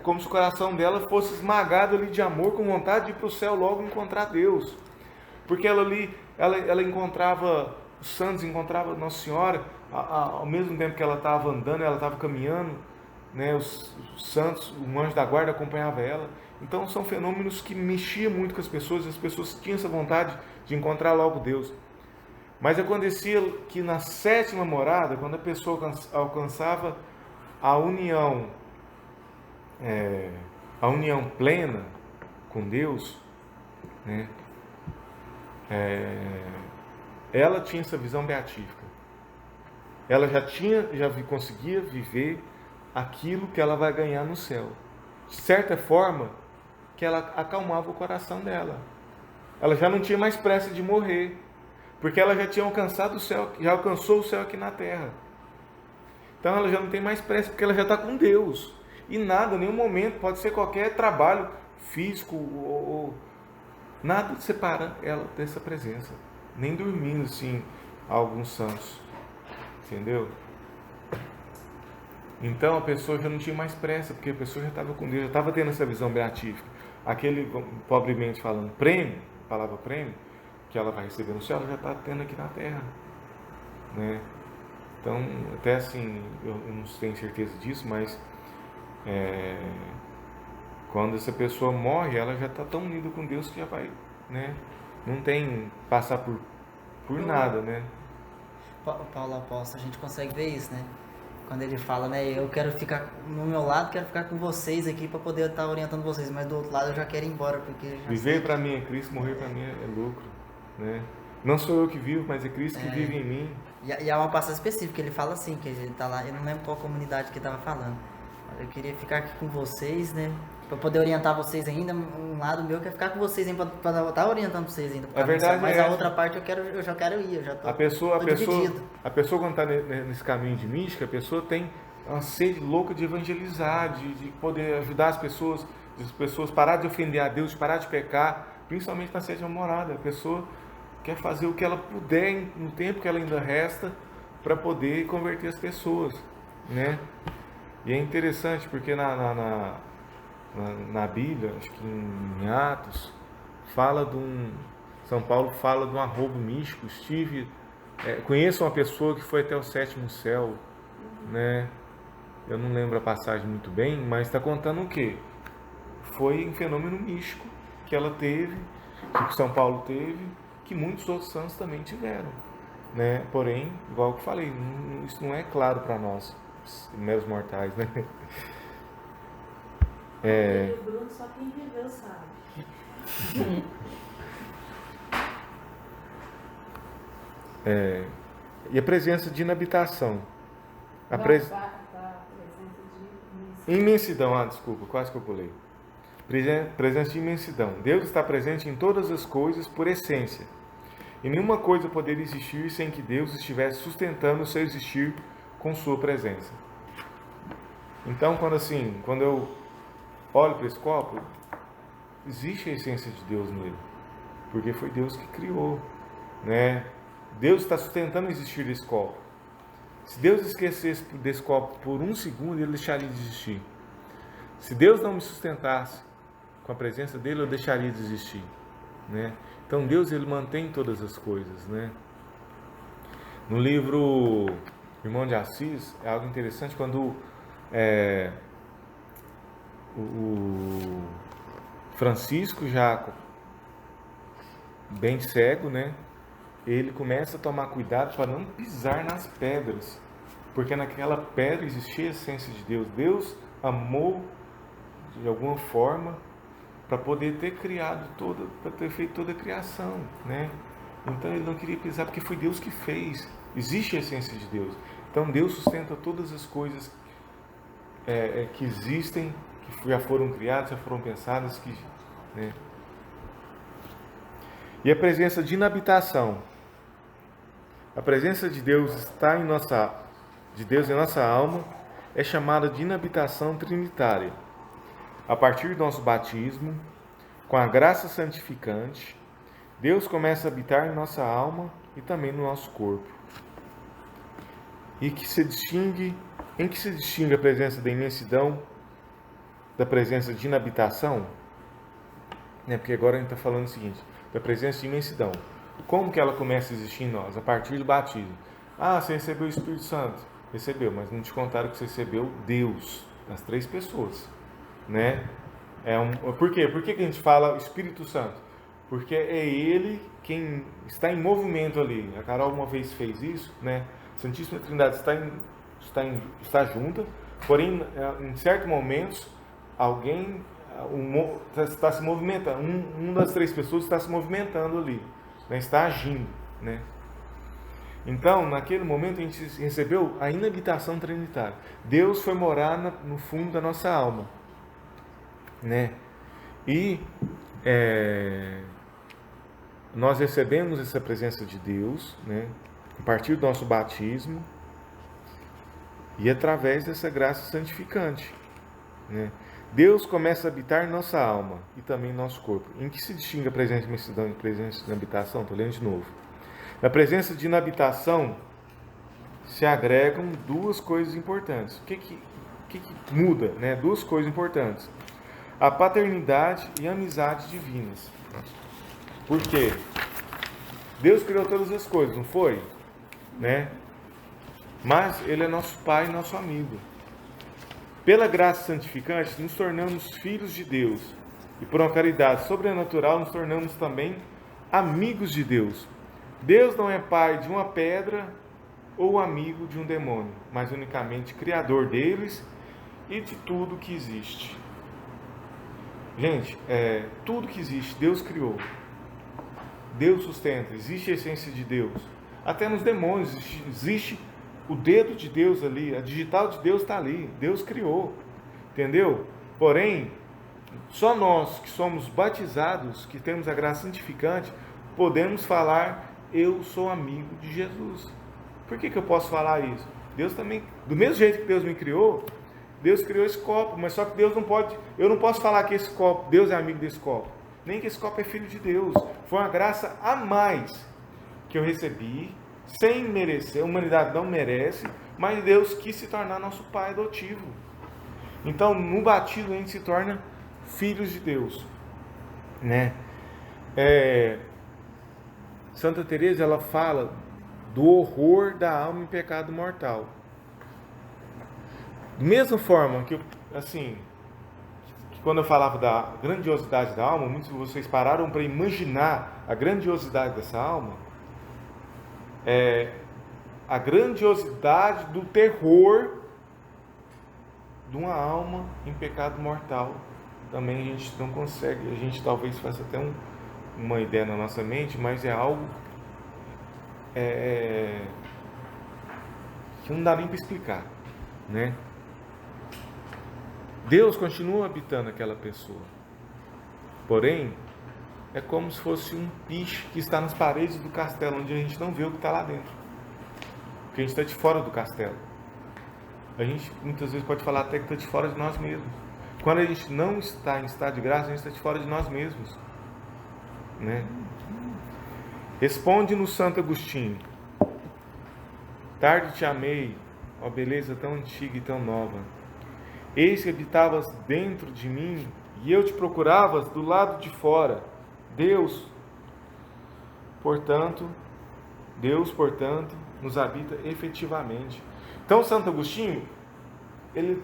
Como se o coração dela fosse esmagado ali de amor, com vontade de ir para o céu logo encontrar Deus. Porque ela encontrava os santos, encontrava Nossa Senhora, ao mesmo tempo que ela estava andando, ela estava caminhando, né? Os santos, o anjo da guarda acompanhava ela. Então são fenômenos que mexiam muito com as pessoas tinham essa vontade de encontrar logo Deus. Mas acontecia que na 7ª morada, quando a pessoa alcançava a união plena com Deus, né, ela tinha essa visão beatífica. Ela conseguia viver aquilo que ela vai ganhar no céu. De certa forma, que ela acalmava o coração dela. Ela já não tinha mais pressa de morrer, porque ela já tinha alcançado o céu, já alcançou o céu aqui na terra. Então ela já não tem mais pressa, porque ela já está com Deus. E nada, em nenhum momento, pode ser qualquer trabalho físico, ou nada separa ela dessa presença. Nem dormindo, assim, alguns santos. Entendeu? Então a pessoa já não tinha mais pressa, porque a pessoa já estava com Deus, já estava tendo essa visão beatífica. Aquele, pobremente falando, prêmio, a palavra prêmio, que ela vai receber no céu, ela já está tendo aqui na terra, né? Então, até assim, eu não tenho certeza disso, mas quando essa pessoa morre, ela já está tão unida com Deus que já vai, né? Não tem passar por nada, né? Paulo Apóstolo, a gente consegue ver isso, né? Quando ele fala, né, eu quero ficar no meu lado, quero ficar com vocês aqui para poder estar orientando vocês, mas do outro lado eu já quero ir embora, porque viver para mim é Cristo, morrer para mim é lucro, né? Não sou eu que vivo, mas é Cristo que vive em mim. E há uma passagem específica, ele fala assim, que ele tá lá, eu não lembro qual comunidade que estava falando. Eu queria ficar aqui com vocês, né? Para poder orientar vocês ainda, um lado meu quer ficar com vocês ainda, para estar orientando vocês ainda. A verdade mas a outra parte eu já quero ir, eu já tô dividido. A pessoa quando está nesse caminho de mística, a pessoa tem uma sede louca de evangelizar, de poder ajudar as pessoas parar de ofender a Deus, parar de pecar, principalmente na 7ª morada. A pessoa quer fazer o que ela puder no tempo que ela ainda resta para poder converter as pessoas, né? E é interessante porque na Bíblia, acho que em Atos, São Paulo fala de um arrobo místico. Conheço uma pessoa que foi até o 7º céu, né? Eu não lembro a passagem muito bem, mas está contando o quê? Foi um fenômeno místico que ela teve, que São Paulo teve, que muitos outros santos também tiveram, né? Porém, igual que eu falei, isso não é claro para nós, meros mortais, né? Bruno, só quem viveu sabe. E a presença de inabitação. Imensidão, desculpa, quase que eu pulei. Presença de imensidão. Deus está presente em todas as coisas por essência. E nenhuma coisa poderia existir sem que Deus estivesse sustentando o seu existir com sua presença. Então, quando eu olho para esse copo, existe a essência de Deus nele, porque foi Deus que criou, né? Deus está sustentando o existir desse copo. Se Deus esquecesse desse copo por um segundo, ele deixaria de existir. Se Deus não me sustentasse com a presença dele, eu deixaria de existir, né? Então Deus, ele mantém todas as coisas, né? No livro Irmão de Assis, é algo interessante quando o Francisco, já bem cego, né? Ele começa a tomar cuidado para não pisar nas pedras, porque naquela pedra existia a essência de Deus. Deus amou de alguma forma para poder ter criado para ter feito toda a criação, né? Então ele não queria pisar porque foi Deus que fez. Existe a essência de Deus. Então Deus sustenta todas as coisas que existem, que já foram criadas, já foram pensadas, né? E a presença de inabitação. A presença de Deus em nossa alma é chamada de inabitação trinitária. A partir do nosso batismo, com a graça santificante, Deus começa a habitar em nossa alma e também no nosso corpo. Em que se distingue a presença da imensidão da presença de inabitação? Porque agora a gente está falando o seguinte, da presença de imensidão. Como que ela começa a existir em nós? A partir do batismo. Você recebeu o Espírito Santo. Recebeu, mas não te contaram que você recebeu Deus, as 3 pessoas, né? Por quê? Por que a gente fala Espírito Santo? porque é Ele quem está em movimento ali. A Carol uma vez fez isso, né? A Santíssima Trindade está junta, porém, em certos momentos, alguém está se movimentando, uma das três pessoas está se movimentando ali, né? Está agindo, né? Então, naquele momento, a gente recebeu a inabitação trinitária. Deus foi morar no fundo da nossa alma, né? E nós recebemos essa presença de Deus, né? A partir do nosso batismo e através dessa graça santificante, né? Deus começa a habitar em nossa alma e também em nosso corpo. Em que se distingue a presença de inabitação? Estou lendo de novo. Na presença de inabitação se agregam duas coisas importantes. O que muda, né? Duas coisas importantes. A paternidade e a amizade divinas. Por quê? Deus criou todas as coisas, não foi? Né? Mas Ele é nosso Pai e nosso amigo. Pela graça santificante, nos tornamos filhos de Deus. E por uma caridade sobrenatural, nos tornamos também amigos de Deus. Deus não é pai de uma pedra ou amigo de um demônio, mas unicamente criador deles e de tudo que existe. Gente, tudo que existe, Deus criou. Deus sustenta, existe a essência de Deus. Até nos demônios existe o dedo de Deus ali, a digital de Deus está ali, Deus criou, entendeu? Porém, só nós que somos batizados, que temos a graça santificante, podemos falar, eu sou amigo de Jesus. Por que eu posso falar isso? Deus também, do mesmo jeito que Deus me criou, Deus criou esse copo, mas só que Deus não pode, eu não posso falar que esse copo, Deus é amigo desse copo, nem que esse copo é filho de Deus. Foi uma graça a mais que eu recebi, sem merecer, a humanidade não merece, mas Deus quis se tornar nosso Pai adotivo. Então, no batismo a gente se torna filhos de Deus, né? Santa Teresa, ela fala do horror da alma em pecado mortal. Da mesma forma que, quando eu falava da grandiosidade da alma, muitos de vocês pararam para imaginar a grandiosidade dessa alma. A grandiosidade do terror de uma alma em pecado mortal. Também a gente não consegue, a gente talvez faça até uma ideia na nossa mente, mas é algo que não dá nem para explicar, né? Deus continua habitando aquela pessoa, porém é como se fosse um piche que está nas paredes do castelo, onde a gente não vê o que está lá dentro, porque a gente está de fora do castelo. A gente muitas vezes pode falar até que está de fora de nós mesmos. Quando a gente não está em estado de graça, a gente está de fora de nós mesmos, né? Responde-nos Santo Agostinho: tarde te amei, ó beleza tão antiga e tão nova. Eis que habitavas dentro de mim e eu te procuravas do lado de fora. Deus, portanto, nos habita efetivamente. Então, Santo Agostinho, ele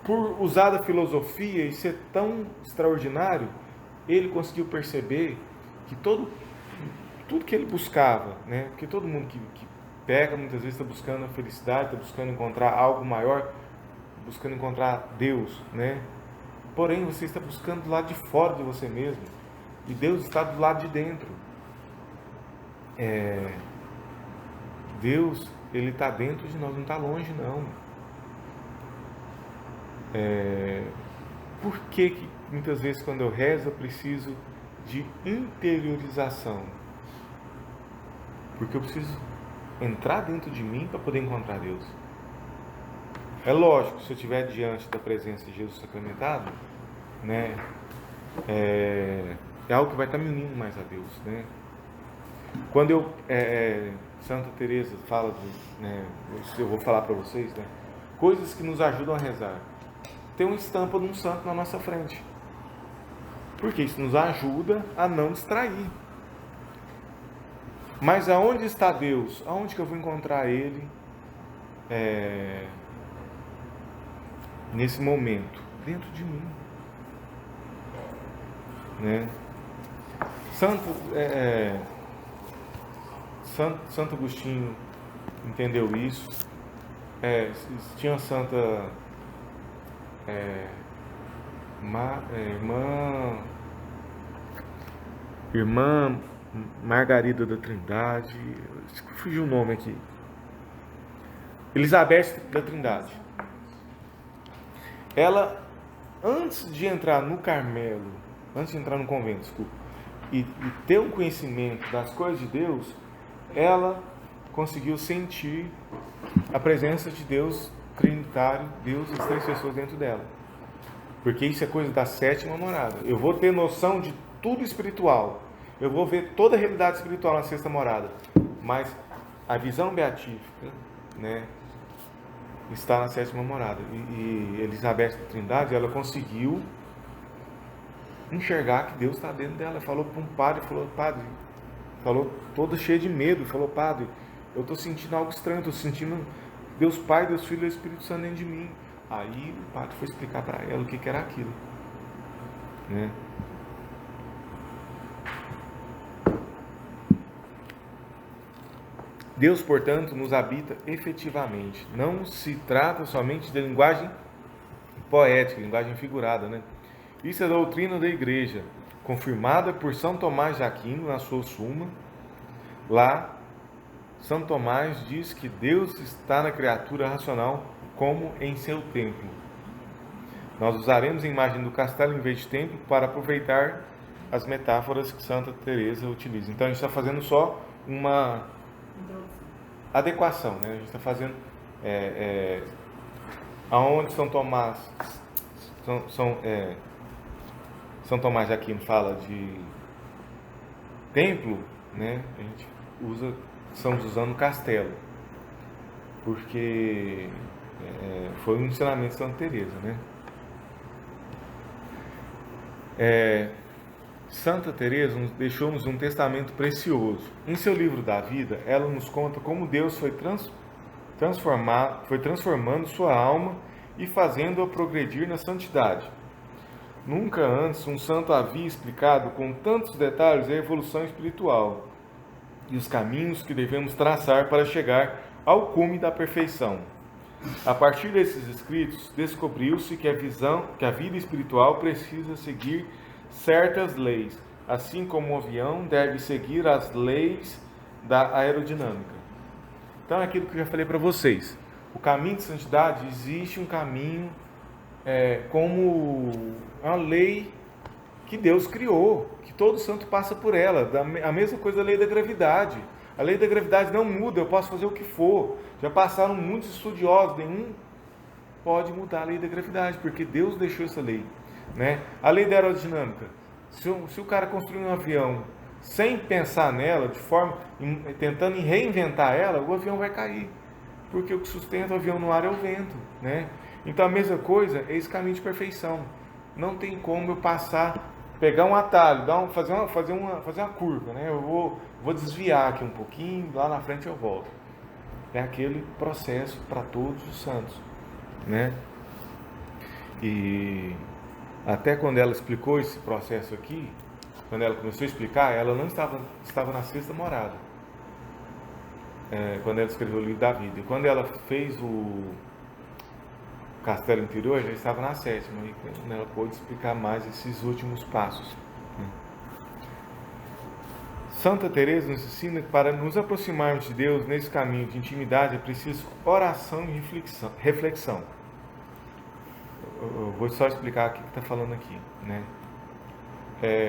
por usar da filosofia e ser tão extraordinário, ele conseguiu perceber que tudo que ele buscava, né? Porque todo mundo que peca muitas vezes está buscando a felicidade, está buscando encontrar algo maior, buscando encontrar Deus, né? Porém, você está buscando do lado de fora de você mesmo, e Deus está do lado de dentro. Deus, Ele está dentro de nós, não está longe, não. Por que muitas vezes quando eu rezo eu preciso de interiorização? Porque eu preciso entrar dentro de mim para poder encontrar Deus. É lógico, se eu estiver diante da presença de Jesus sacramentado, né, é algo que vai estar me unindo mais a Deus, né? Quando Santa Teresa fala, eu vou falar para vocês, né, coisas que nos ajudam a rezar. Tem uma estampa de um santo na nossa frente, porque isso nos ajuda a não distrair. Mas aonde está Deus? Aonde que eu vou encontrar Ele nesse momento? Dentro de mim, né? Santo Agostinho entendeu isso. Tinha a Santa irmã Margarida da Trindade, fugiu o nome aqui. Elizabeth da Trindade. Ela, antes de entrar no Carmelo, antes de entrar no convento, desculpa, e ter um conhecimento das coisas de Deus, ela conseguiu sentir a presença de Deus Trinitário, Deus, as três pessoas dentro dela. Porque isso é coisa da sétima morada. Eu vou ter noção de tudo espiritual. Eu vou ver toda a realidade espiritual na sexta morada. Mas a visão beatífica, né, está na sétima morada. E Elizabeth da Trindade, ela conseguiu enxergar que Deus está dentro dela. Falou para um padre, falou toda cheia de medo, falou: padre, eu estou sentindo algo estranho, estou sentindo Deus Pai, Deus Filho e Espírito Santo dentro de mim. Aí o padre foi explicar para ela o que era aquilo, né? Deus, portanto, nos habita efetivamente. Não se trata somente de linguagem poética, linguagem figurada, né? Isso é a doutrina da Igreja, confirmada por São Tomás de Aquino na sua Suma. Lá, São Tomás diz que Deus está na criatura racional como em seu templo. Nós usaremos a imagem do castelo em vez de templo para aproveitar as metáforas que Santa Teresa utiliza. Então a gente está fazendo só uma adequação, né? A gente está fazendo aonde São Tomás São Tomás de Aquino fala de templo, né? A gente estamos usando castelo, porque foi um ensinamento de Santa Teresa, né? Santa Teresa deixou-nos um testamento precioso. Em seu livro da vida, ela nos conta como Deus foi transformando sua alma e fazendo-a progredir na santidade. Nunca antes um santo havia explicado com tantos detalhes a evolução espiritual e os caminhos que devemos traçar para chegar ao cume da perfeição. A partir desses escritos, descobriu-se que a vida espiritual precisa seguir certas leis, assim como o avião deve seguir as leis da aerodinâmica. Então é aquilo que eu já falei para vocês. O caminho de santidade, existe um caminho como uma lei que Deus criou, que todo santo passa por ela. A mesma coisa da lei da gravidade. A lei da gravidade não muda, eu posso fazer o que for. Já passaram muitos estudiosos, nenhum pode mudar a lei da gravidade, porque Deus deixou essa lei, né? A lei da aerodinâmica, se o cara construir um avião sem pensar nela, tentando reinventar ela, o avião vai cair, porque o que sustenta o avião no ar é o vento, né? Então a mesma coisa é esse caminho de perfeição. Não tem como eu pegar um atalho, fazer uma curva, né? Eu vou desviar aqui um pouquinho, lá na frente eu volto. É aquele processo para todos os santos, né? E até quando ela explicou esse processo aqui, quando ela começou a explicar, ela não estava na sexta morada, quando ela escreveu o livro da vida. E quando ela fez o Castelo Interior, já estava na sétima, e quando ela pôde explicar mais esses últimos passos. Santa Teresa nos ensina que para nos aproximarmos de Deus nesse caminho de intimidade é preciso oração e reflexão. Eu vou só explicar o que está falando aqui, né?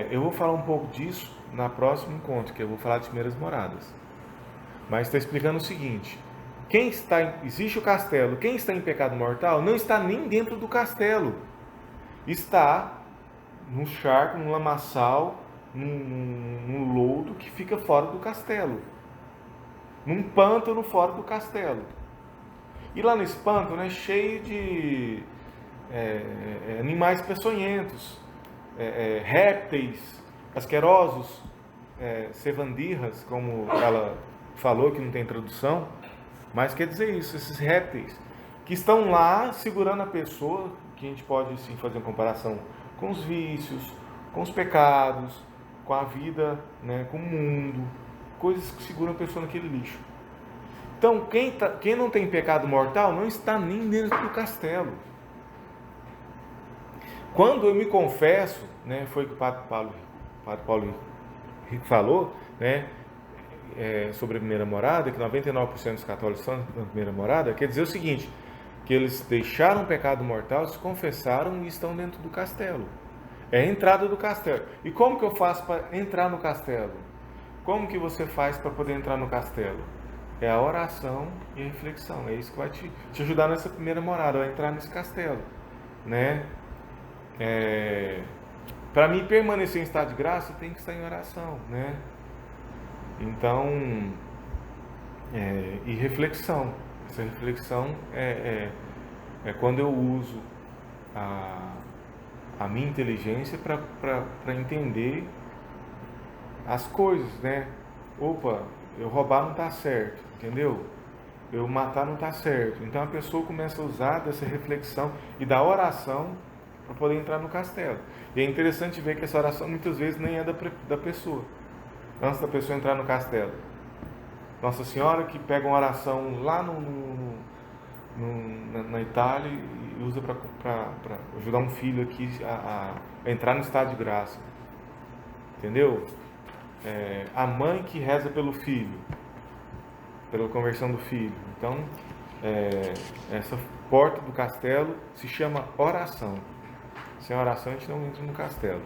Eu vou falar um pouco disso na próximo encontro, que eu vou falar de primeiras moradas. Mas está explicando o seguinte: existe o castelo, quem está em pecado mortal não está nem dentro do castelo, está no charco, no lamaçal, num lodo que fica fora do castelo, num pântano fora do castelo. E lá nesse pântano é cheio de animais peçonhentos, répteis, asquerosos, sevandirras, como ela falou, que não tem tradução, mas quer dizer isso, esses répteis que estão lá segurando a pessoa, que a gente pode sim fazer uma comparação com os vícios, com os pecados, com a vida, né, com o mundo, coisas que seguram a pessoa naquele lixo. Então, quem não tem pecado mortal não está nem dentro do castelo. Quando eu me confesso, né, foi o que o Padre Paulo falou, né, sobre a primeira morada, que 99% dos católicos são na primeira morada, quer dizer o seguinte, que eles deixaram o pecado mortal, se confessaram e estão dentro do castelo. É a entrada do castelo. E como que eu faço para entrar no castelo? Como que você faz para poder entrar no castelo? É a oração e a reflexão. É isso que vai te ajudar nessa primeira morada, a entrar nesse castelo, né? Para mim permanecer em estado de graça, eu tenho que estar em oração, né? Então, e reflexão. Essa reflexão é quando eu uso a minha inteligência para entender as coisas, né? Opa, eu roubar não está certo, entendeu? Eu matar não está certo. Então a pessoa começa a usar dessa reflexão e da oração para poder entrar no castelo. E é interessante ver que essa oração muitas vezes nem é da pessoa, antes da pessoa entrar no castelo. Nossa Senhora que pega uma oração lá na Itália e usa para ajudar um filho aqui a entrar no estado de graça. Entendeu? A mãe que reza pelo filho, pela conversão do filho. Então, essa porta do castelo se chama oração. Sem oração a gente não entra no castelo.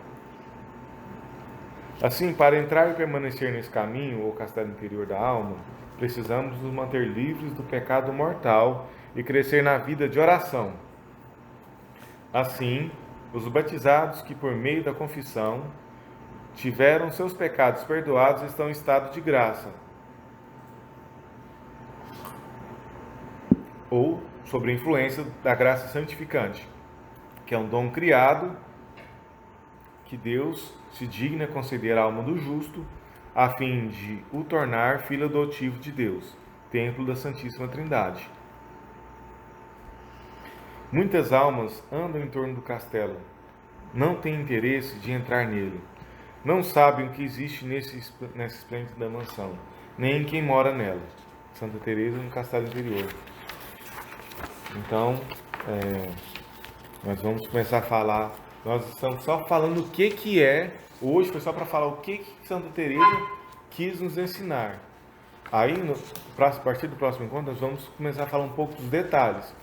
Assim, para entrar e permanecer nesse caminho, ou castelo interior da alma, precisamos nos manter livres do pecado mortal e crescer na vida de oração. Assim, os batizados que por meio da confissão tiveram seus pecados perdoados estão em estado de graça, ou sob a influência da graça santificante, que é um dom criado que Deus se digna conceder à alma do justo, a fim de o tornar filho adotivo de Deus, templo da Santíssima Trindade. Muitas almas andam em torno do castelo, não têm interesse de entrar nele, não sabem o que existe nessa esplêndida mansão, nem quem mora nela. Santa Teresa no castelo interior. Então, nós vamos começar a falar. Nós estamos só falando o que é. Hoje foi só para falar o que Santa Teresa quis nos ensinar. Aí, a partir do próximo encontro, nós vamos começar a falar um pouco dos detalhes.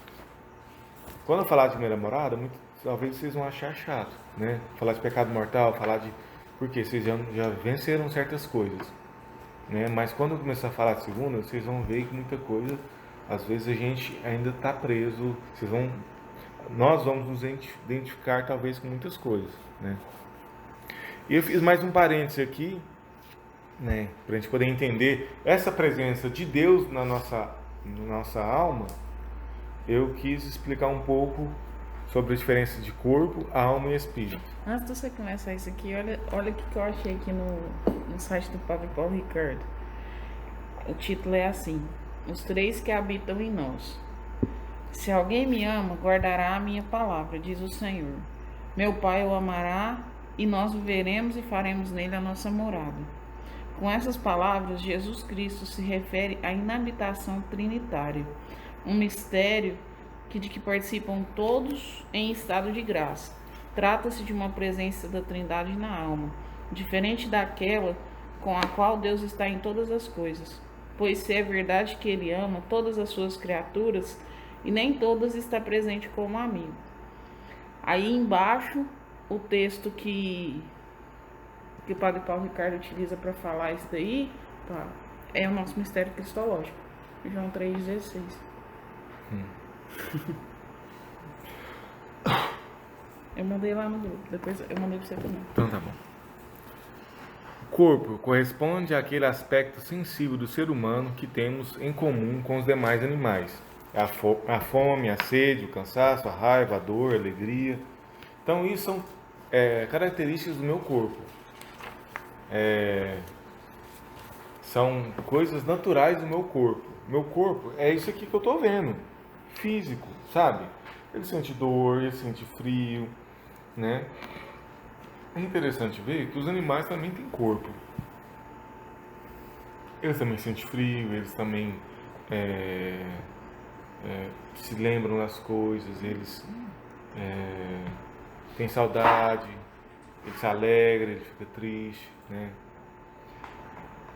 Quando eu falar de primeira morada, talvez vocês vão achar chato, né? Falar de pecado mortal, falar de... Porque vocês já venceram certas coisas, né? Mas quando eu começar a falar de segunda, vocês vão ver que muita coisa, às vezes a gente ainda está preso. Nós vamos nos identificar talvez com muitas coisas, né? E eu fiz mais um parêntese aqui, né? Para a gente poder entender essa presença de Deus na nossa alma. Eu quis explicar um pouco sobre a diferença de corpo, alma e espírito. Antes de você começar isso aqui, olha o que eu achei aqui no site do Padre Paulo Ricardo. O título é assim: Os três que habitam em nós. Se alguém me ama, guardará a minha palavra, diz o Senhor. Meu Pai o amará, e nós viveremos e faremos nele a nossa morada. Com essas palavras, Jesus Cristo se refere à inabitação trinitária, um mistério de que participam todos em estado de graça. Trata-se de uma presença da Trindade na alma, diferente daquela com a qual Deus está em todas as coisas. Pois se é verdade que Ele ama todas as suas criaturas, e nem todas está presente como amigo. Aí embaixo, o texto que o Padre Paulo Ricardo utiliza para falar isso daí, tá, é o nosso mistério cristológico. João 3,16. Eu mandei lá no grupo, depois eu mandei pra você também. Então tá bom. O corpo corresponde àquele aspecto sensível do ser humano que temos em comum com os demais animais. A fome, a sede, o cansaço, a raiva, a dor, a alegria. Então isso são características do meu corpo. São coisas naturais do meu corpo. Meu corpo é isso aqui que eu estou vendo. Físico, sabe? Ele sente dor, ele sente frio, né? é interessante ver que os animais também têm corpo. Eles também sentem frio, eles também se lembram das coisas, eles têm saudade, ele se alegra, ele fica triste, né?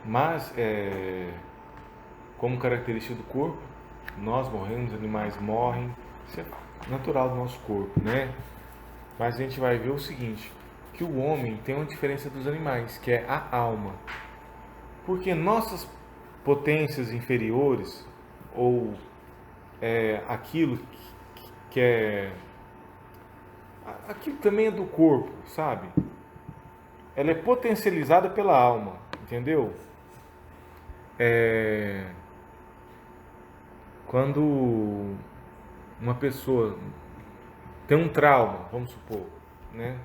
Mas, como característica do corpo, nós morremos, os animais morrem, isso é natural do nosso corpo, né? Mas a gente vai ver o seguinte, que o homem tem uma diferença dos animais, que é a alma. Porque nossas potências inferiores, ou aquilo que é... Aquilo também é do corpo, sabe? Ela é potencializada pela alma, entendeu? Quando uma pessoa tem um trauma, vamos supor, né?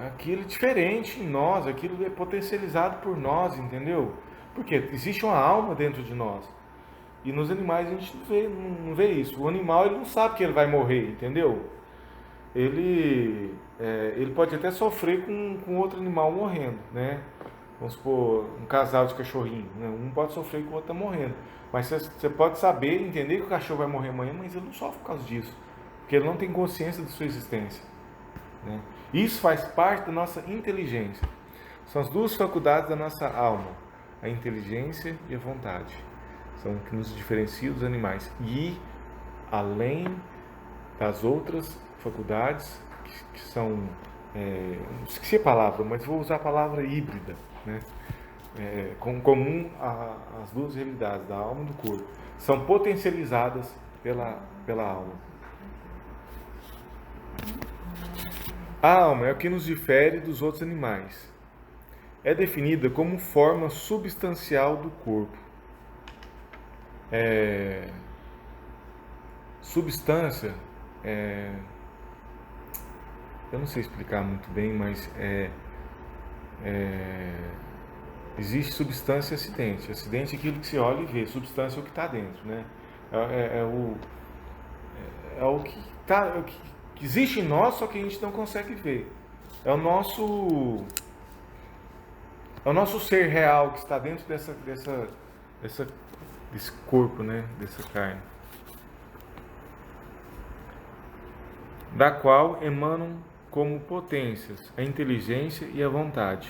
Aquilo é diferente em nós, aquilo é potencializado por nós, entendeu? Porque existe uma alma dentro de nós. E nos animais a gente não vê isso. O animal ele não sabe que ele vai morrer, entendeu? Ele pode até sofrer com outro animal morrendo, né? Vamos supor, um casal de cachorrinho, né? Um pode sofrer com o outro tá morrendo. Mas você pode saber, entender que o cachorro vai morrer amanhã, mas ele não sofre por causa disso. Porque ele não tem consciência de sua existência, né? Isso faz parte da nossa inteligência. São as duas faculdades da nossa alma, a inteligência e a vontade. São o que nos diferencia dos animais. E, além das outras faculdades, que são... esqueci a palavra, mas vou usar a palavra híbrida, né? Comum às duas realidades, da alma e do corpo. São potencializadas pela alma. A alma é o que nos difere dos outros animais. É definida como forma substancial do corpo. Substância, eu não sei explicar muito bem, mas existe substância e acidente. Acidente é aquilo que se olha e vê, substância é o que está dentro, né? O que existe em nós, só que a gente não consegue ver. É o nosso ser real que está dentro desse corpo, né? Dessa carne. Da qual emanam como potências a inteligência e a vontade.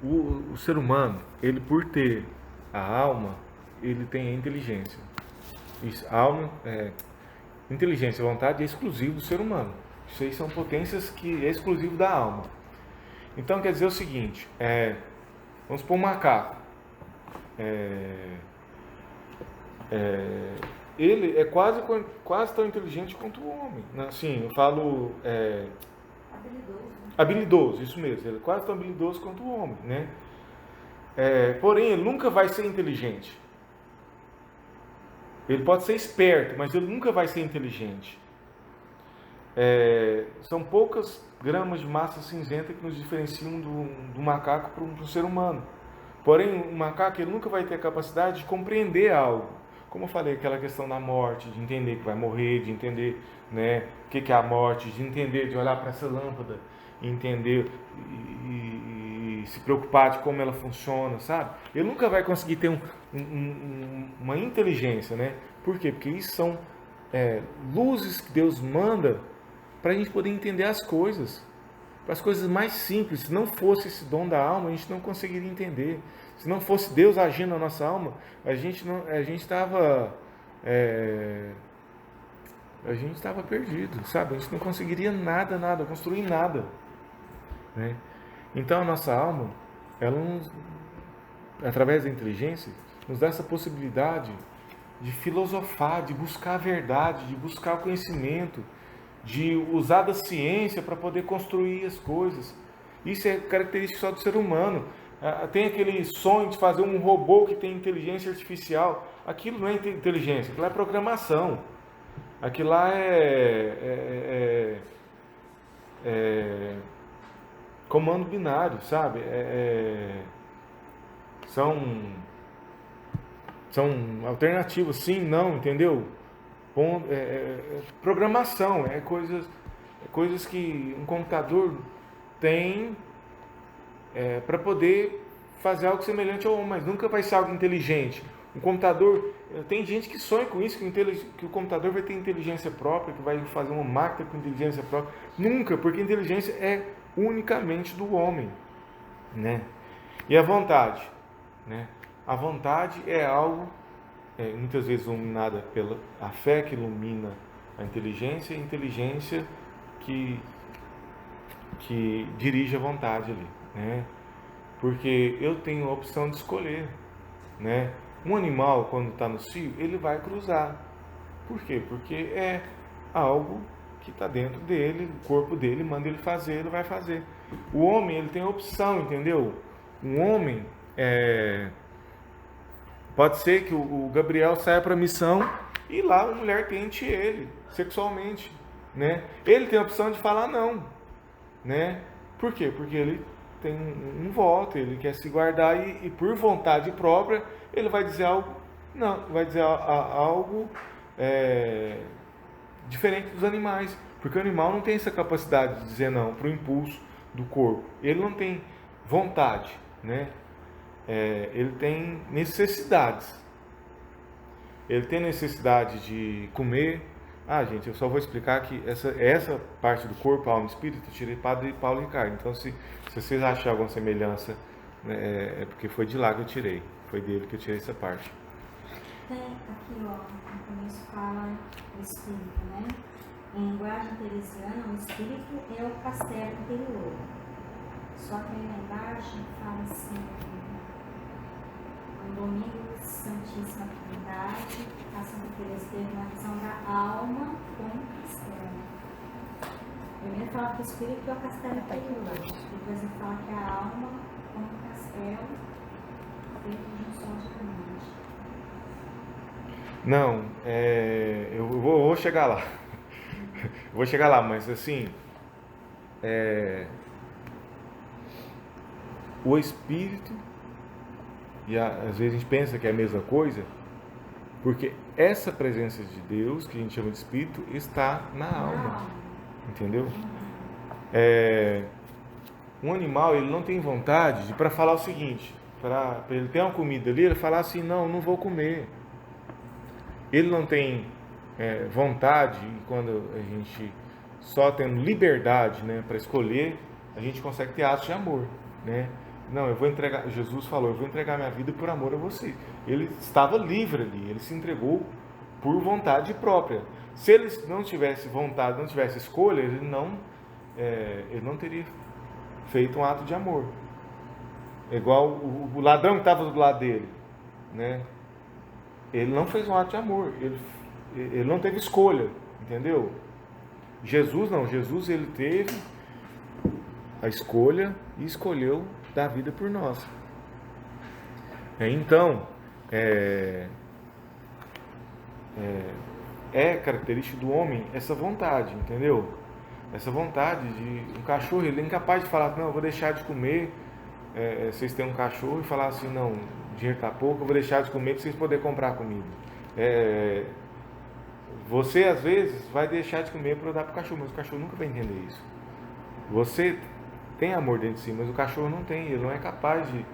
O ser humano, ele por ter a alma, ele tem a inteligência. Inteligência e vontade é exclusivo do ser humano. Isso aí são potências que é exclusivo da alma. Então quer dizer o seguinte, vamos supor um macaco. Ele é quase tão inteligente quanto o homem. Assim, eu falo... habilidoso, isso mesmo. Ele é quase tão habilidoso quanto o homem, né? Porém, ele nunca vai ser inteligente. Ele pode ser esperto, mas ele nunca vai ser inteligente. São poucas gramas de massa cinzenta que nos diferenciam do macaco para um ser humano. Porém, o macaco ele nunca vai ter a capacidade de compreender algo. Como eu falei, aquela questão da morte, de entender que vai morrer, de entender, né, o que é a morte, de entender, de olhar para essa lâmpada, entender e se preocupar de como ela funciona, sabe? Ele nunca vai conseguir ter uma inteligência, né? Por quê? Porque isso são luzes que Deus manda para a gente poder entender as coisas, para as coisas mais simples. Se não fosse esse dom da alma, a gente não conseguiria entender. Se não fosse Deus agindo na nossa alma, a gente estava perdido, sabe? A gente não conseguiria nada, construir nada, né? Então a nossa alma, ela através da inteligência, nos dá essa possibilidade de filosofar, de buscar a verdade, de buscar o conhecimento, de usar da ciência para poder construir as coisas. Isso é característica só do ser humano. Tem aquele sonho de fazer um robô que tem inteligência artificial. Aquilo não é inteligência, aquilo é programação. Aquilo lá é comando binário, sabe? São alternativas, sim, não, entendeu? programação, coisas que um computador tem para poder fazer algo semelhante ao homem, mas nunca vai ser algo inteligente. Um computador, tem gente que sonha com isso, que o computador vai ter inteligência própria, que vai fazer uma máquina com inteligência própria. Nunca, porque inteligência é unicamente do homem, né? E a vontade, né? A vontade é algo, muitas vezes iluminada pela a fé que ilumina a inteligência, e a inteligência que dirige a vontade ali, né? Porque eu tenho a opção de escolher, né? Um animal, quando está no cio, ele vai cruzar. Por quê? Porque é algo que está dentro dele, o corpo dele manda ele fazer, ele vai fazer. O homem, ele tem a opção, entendeu? Um homem, pode ser que o Gabriel saia para a missão e lá a mulher tente ele, sexualmente, né? Ele tem a opção de falar não, né? Por quê? Porque ele tem um voto, ele quer se guardar e por vontade própria ele vai dizer algo, não, vai dizer algo diferente dos animais, porque o animal não tem essa capacidade de dizer não para o impulso do corpo, ele não tem vontade, né? Ele tem necessidades, ele tem necessidade de comer. Gente, eu só vou explicar que essa parte do corpo, alma e espírito, eu tirei Padre Paulo Ricardo. Então, se vocês acharem alguma semelhança, né, é porque foi de lá que eu tirei. Foi dele que eu tirei essa parte. Tem aqui, ó, no começo fala o espírito, né? Em linguagem teresiana, o espírito é o castelo interior. Só que aí lá embaixo fala assim, no domingo Santíssima Trindade, a Santa Teresa teve uma visão da alma como castelo. Primeiro fala que o espírito é o castelo interior, depois ele fala que a alma como castelo feito de um só de mente. Não, eu vou chegar lá. Vou chegar lá, mas assim, o espírito, e às vezes a gente pensa que é a mesma coisa, porque essa presença de Deus, que a gente chama de espírito, está na alma, entendeu? Um animal, ele não tem vontade para falar o seguinte, para ele ter uma comida ali, ele falar assim, não vou comer. Ele não tem vontade, e quando a gente só tendo liberdade, né, para escolher, a gente consegue ter atos de amor, né? Não, eu vou entregar, Jesus falou, eu vou entregar minha vida por amor a você. Ele estava livre ali, ele se entregou por vontade própria. Se ele não tivesse vontade, não tivesse escolha, ele não teria feito um ato de amor. É igual o ladrão que estava do lado dele, né? Ele não fez um ato de amor, ele não teve escolha, entendeu? Jesus não, Jesus ele teve a escolha e escolheu dar vida por nós. Então, é característica do homem essa vontade, entendeu? Essa vontade de... Um cachorro, ele é incapaz de falar, não, eu vou deixar de comer, vocês têm um cachorro, e falar assim, não, o dinheiro está pouco, eu vou deixar de comer para vocês poderem comprar comida. Você, às vezes, vai deixar de comer para dar para o cachorro, mas o cachorro nunca vai entender isso. Você tem amor dentro de si, mas o cachorro não tem, ele não é capaz de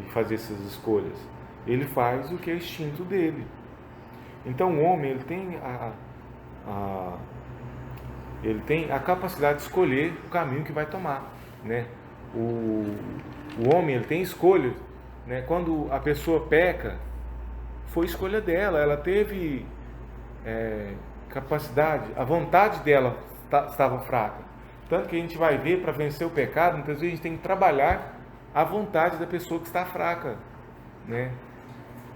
fazer essas escolhas. Ele faz o que é o instinto dele. Então o homem, ele tem a capacidade de escolher o caminho que vai tomar, né? O homem, ele tem escolha, né? Quando a pessoa peca, foi escolha dela, ela teve capacidade, a vontade dela estava fraca. Tanto que a gente vai ver, para vencer o pecado, muitas vezes a gente tem que trabalhar a vontade da pessoa que está fraca, né?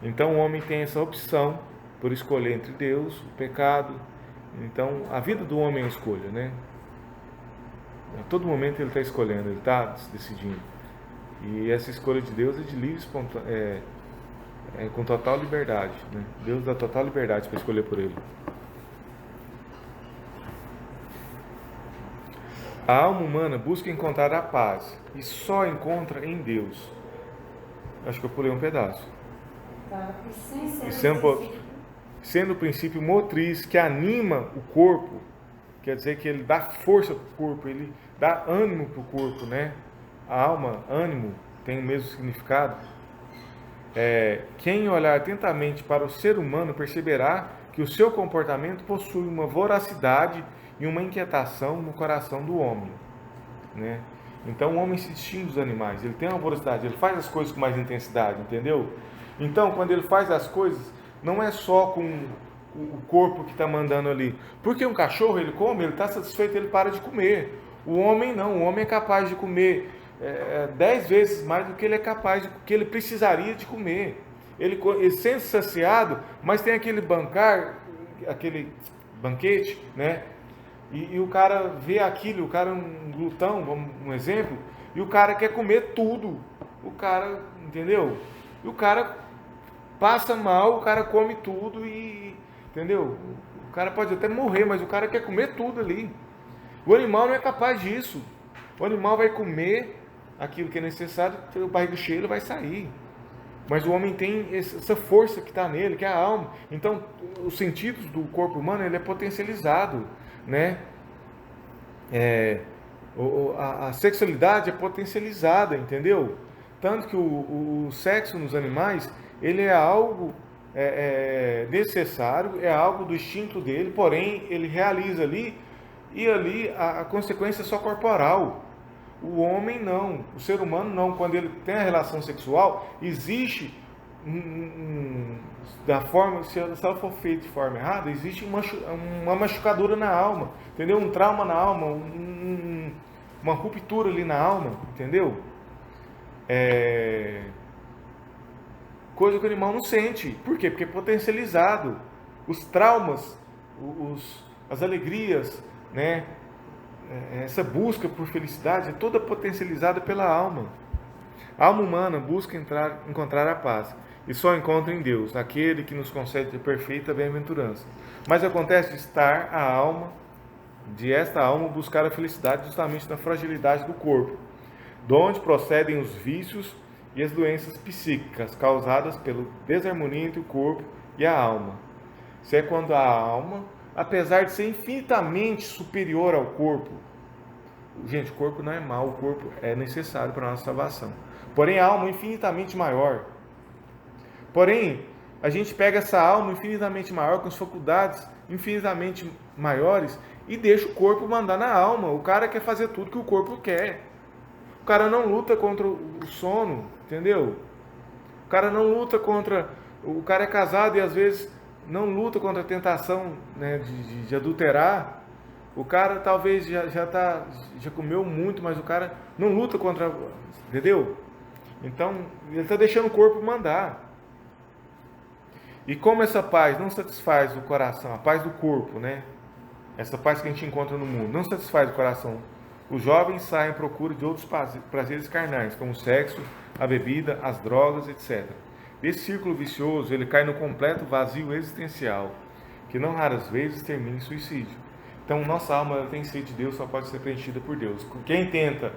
Então o homem tem essa opção por escolher entre Deus, o pecado. Então a vida do homem é escolha, né? A todo momento ele está escolhendo, ele está decidindo. E essa escolha de Deus é de livre, com total liberdade, né? Deus dá total liberdade para escolher por ele. A alma humana busca encontrar a paz e só encontra em Deus. Acho que eu pulei um pedaço. Tá. Isso é um pouco. sendo o princípio motriz que anima o corpo, quer dizer que ele dá força para o corpo, ele dá ânimo para o corpo, né? A alma, ânimo, tem o mesmo significado. Quem olhar atentamente para o ser humano perceberá que o seu comportamento possui uma voracidade e uma inquietação no coração do homem, né? Então o homem se distingue dos animais, ele tem uma voracidade, ele faz as coisas com mais intensidade, entendeu? Então quando ele faz as coisas, não é só com o corpo que está mandando ali, porque um cachorro ele come, ele está satisfeito, ele para de comer. O homem não, o homem é capaz de comer 10 vezes mais do que ele é capaz, do que ele precisaria de comer. Ele sente saciado, mas tem aquele banquete, né? E o cara vê aquilo, o cara é um glutão, um exemplo, e o cara quer comer tudo. O cara, entendeu? E o cara passa mal, o cara come tudo e, entendeu? O cara pode até morrer, mas o cara quer comer tudo ali. O animal não é capaz disso. O animal vai comer aquilo que é necessário, o barriga cheio ele vai sair. Mas o homem tem essa força que está nele, que é a alma. Então, os sentidos do corpo humano, ele é potencializado, né? A sexualidade é potencializada, entendeu? Tanto que o sexo nos animais, ele é algo necessário, é algo do instinto dele, porém, ele realiza ali, e ali a consequência é só corporal. O homem não, o ser humano não. Quando ele tem a relação sexual, existe da forma, se ela for feita de forma errada, existe uma machucadura na alma, entendeu? Um trauma na alma, uma ruptura ali na alma, entendeu? Coisa que o animal não sente. Por quê? Porque é potencializado. Os traumas, as alegrias, né? Essa busca por felicidade é toda potencializada pela alma. A alma humana busca encontrar a paz e só encontra em Deus, aquele que nos concede a perfeita bem-aventurança. Mas acontece de esta alma buscar a felicidade justamente na fragilidade do corpo, de onde procedem os vícios e as doenças psíquicas causadas pela desarmonia entre o corpo e a alma. Isso é quando a alma, apesar de ser infinitamente superior ao corpo, gente, o corpo não é mau, o corpo é necessário para a nossa salvação, porém a alma é infinitamente maior. Porém, a gente pega essa alma infinitamente maior, com as faculdades infinitamente maiores, e deixa o corpo mandar na alma. O cara quer fazer tudo que o corpo quer. O cara não luta contra o sono, entendeu? O cara não luta contra... O cara é casado e às vezes não luta contra a tentação, né, de adulterar. O cara talvez já comeu muito, mas o cara não luta contra... Entendeu? Então, ele está deixando o corpo mandar. E como essa paz não satisfaz o coração, a paz do corpo, né? Essa paz que a gente encontra no mundo, não satisfaz o coração. Os jovens saem em procura de outros prazeres carnais, como o sexo, a bebida, as drogas, etc. Esse círculo vicioso, ele cai no completo vazio existencial, que não raras vezes termina em suicídio. Então, nossa alma ela tem sede de Deus, só pode ser preenchida por Deus. Quem tenta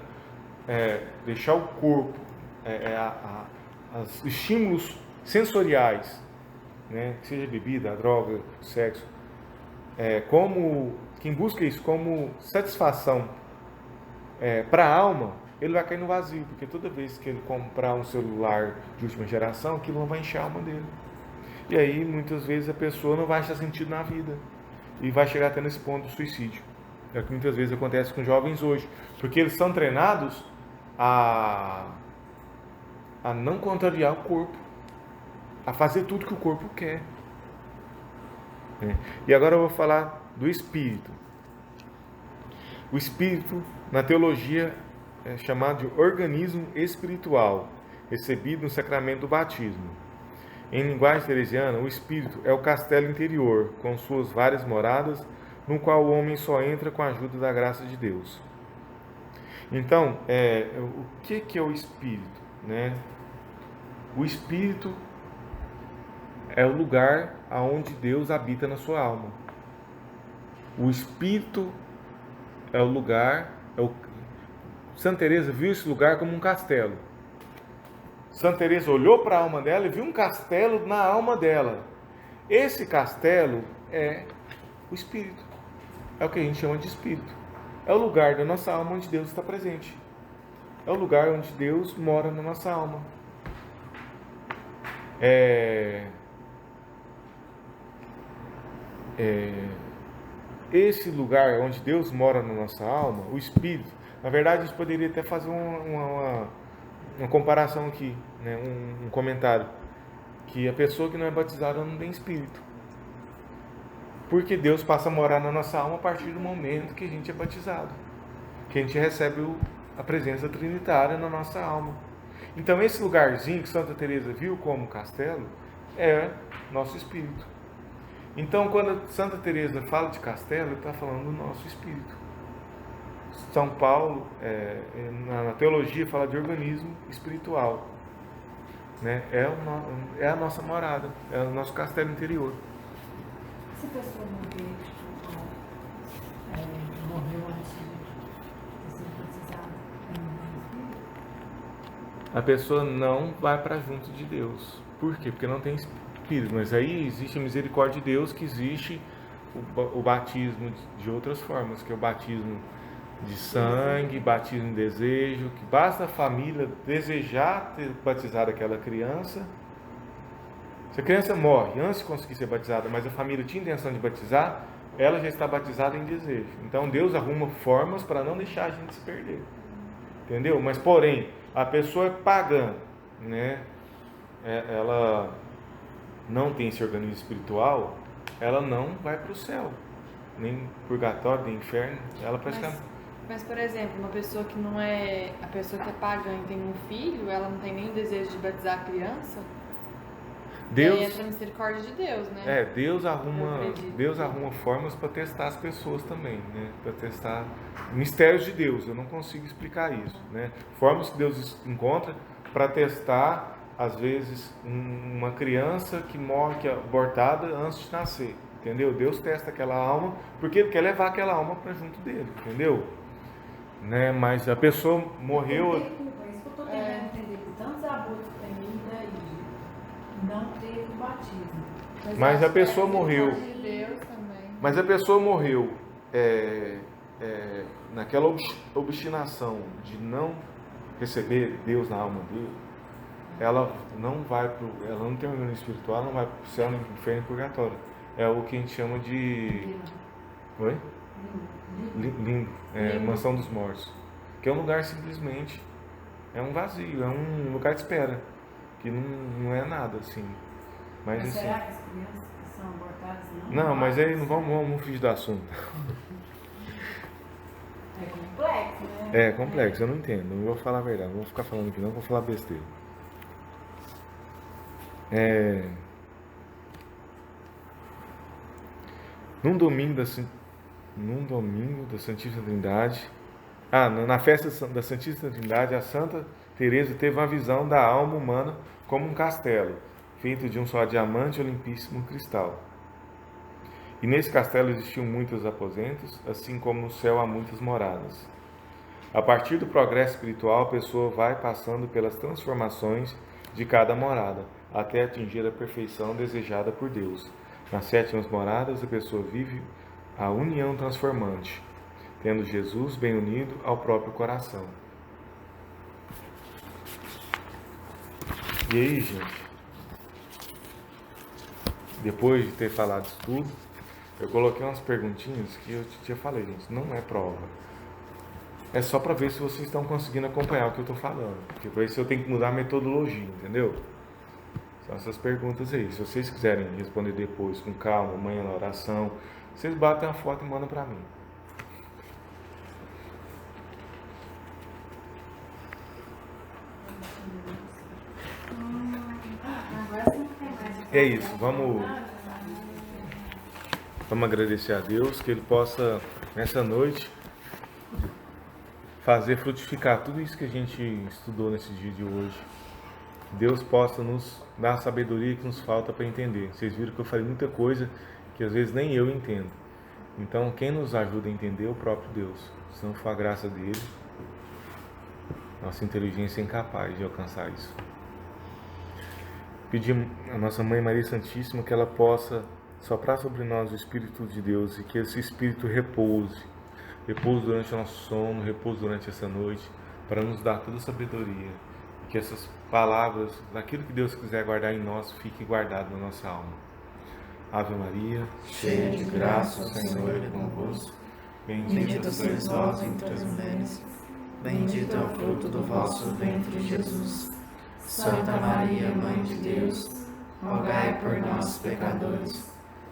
deixar o corpo, os estímulos sensoriais, né, seja bebida, droga, sexo, quem busca isso como satisfação para a alma, ele vai cair no vazio, porque toda vez que ele comprar um celular de última geração, aquilo não vai encher a alma dele. E aí, muitas vezes, a pessoa não vai achar sentido na vida e vai chegar até nesse ponto do suicídio. É o que muitas vezes acontece com jovens hoje, porque eles são treinados a não contrariar o corpo, a fazer tudo que o corpo quer. E agora eu vou falar do espírito. O espírito, na teologia, é chamado de organismo espiritual, recebido no sacramento do batismo. Em linguagem teresiana, o espírito é o castelo interior, com suas várias moradas, no qual o homem só entra com a ajuda da graça de Deus. Então, o que é o espírito, né? O espírito é o lugar aonde Deus habita na sua alma. O espírito é o lugar... Santa Teresa viu esse lugar como um castelo. Santa Teresa olhou para a alma dela e viu um castelo na alma dela. esse castelo é o espírito. É o que a gente chama de espírito. É o lugar da nossa alma onde Deus está presente. É o lugar onde Deus mora na nossa alma. Esse lugar onde Deus mora na nossa alma, o espírito, na verdade a gente poderia até fazer uma comparação aqui, né? Um comentário, que a pessoa que não é batizada não tem espírito, porque Deus passa a morar na nossa alma a partir do momento que a gente é batizado, que a gente recebe a presença trinitária na nossa alma. Então esse lugarzinho que Santa Teresa viu como castelo é nosso espírito. Então, quando Santa Teresa fala de castelo, ele está falando do nosso espírito. São Paulo, na teologia, fala de organismo espiritual. Né? É a nossa morada, é o nosso castelo interior. Se a pessoa morreu antes de ser batizada, A pessoa não vai para junto de Deus. Por quê? Porque não tem espírito. Mas aí existe a misericórdia de Deus, que existe o batismo de outras formas, que é o batismo de sangue, batismo de desejo, que basta a família desejar ter batizado aquela criança. Se a criança morre antes de conseguir ser batizada, mas a família tinha intenção de batizar, ela já está batizada em desejo. Então Deus arruma formas para não deixar a gente se perder. Entendeu? Mas porém, a pessoa pagã, né? Ela não tem esse organismo espiritual, ela não vai para o céu, nem purgatório, nem inferno. Ela praticamente... Mas, por exemplo, uma pessoa que não é... A pessoa que é pagã e tem um filho, ela não tem nem o desejo de batizar a criança? Deus... E entra a misericórdia de Deus, né? Deus arruma formas para testar as pessoas também, né? Para testar mistérios de Deus. Eu não consigo explicar isso, né? Formas que Deus encontra para testar, às vezes, uma criança que morre, que é abortada antes de nascer, entendeu? Deus testa aquela alma, porque Ele quer levar aquela alma para junto dele, entendeu? Né? Mas a pessoa morreu... É isso que eu estou tentando entender, que tantos abortos tem daí, não teve batismo. Mas a pessoa morreu... De Deus também. Mas a pessoa morreu naquela obstinação de não receber Deus na alma dele. Ela não tem um organismo espiritual, ela não vai para o céu, nem para o inferno, nem purgatório. É o que a gente chama de... Oi? Limbo. Mansão dos mortos. Que é um lugar simplesmente... É um vazio, é um lugar de espera. Que não é nada, assim. Mas assim, será que as crianças que são abortadas não, mas aí não vamos fugir do assunto. É complexo, né? É complexo, eu não entendo. Não vou falar a verdade, não vou ficar falando aqui não, vou falar besteira. Num domingo da Santíssima Trindade, na festa da Santíssima Trindade, a Santa Teresa teve uma visão da alma humana como um castelo, feito de um só diamante ou limpíssimo cristal. E nesse castelo existiam muitos aposentos, assim como no céu há muitas moradas. A partir do progresso espiritual, a pessoa vai passando pelas transformações de cada morada, até atingir a perfeição desejada por Deus. Nas sétimas moradas, a pessoa vive a união transformante, tendo Jesus bem unido ao próprio coração. E aí, gente, depois de ter falado isso tudo, eu coloquei umas perguntinhas que eu já falei, gente, não é prova. É só para ver se vocês estão conseguindo acompanhar o que eu estou falando. Porque para isso eu tenho que mudar a metodologia, entendeu? São essas perguntas aí. Se vocês quiserem responder depois, com calma, amanhã na oração, vocês batem a foto e mandam para mim. Agora sim não tem mais. É isso, vamos agradecer a Deus que Ele possa, nessa noite, fazer frutificar tudo isso que a gente estudou nesse dia de hoje. Deus possa nos dar a sabedoria que nos falta para entender. Vocês viram que eu falei muita coisa que às vezes nem eu entendo. Então, quem nos ajuda a entender é o próprio Deus. Se não for a graça dele, nossa inteligência é incapaz de alcançar isso. Pedir à nossa Mãe Maria Santíssima que ela possa soprar sobre nós o Espírito de Deus e que esse Espírito repouse durante o nosso sono, repouse durante essa noite, para nos dar toda a sabedoria. E que essas palavras, daquilo que Deus quiser guardar em nós, fique guardado na nossa alma. Ave Maria, cheia de graça, o Senhor é convosco. Bendita sois vós entre as mulheres. Bendito é o fruto do vosso ventre, Jesus. Santa Maria, Mãe de Deus, rogai por nós, pecadores,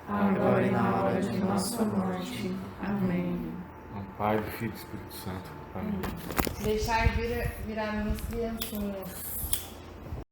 agora e na hora de nossa morte. Amém. Ao Pai, do Filho e do Espírito Santo. Amém. Deixai vir a minhas criancinhas.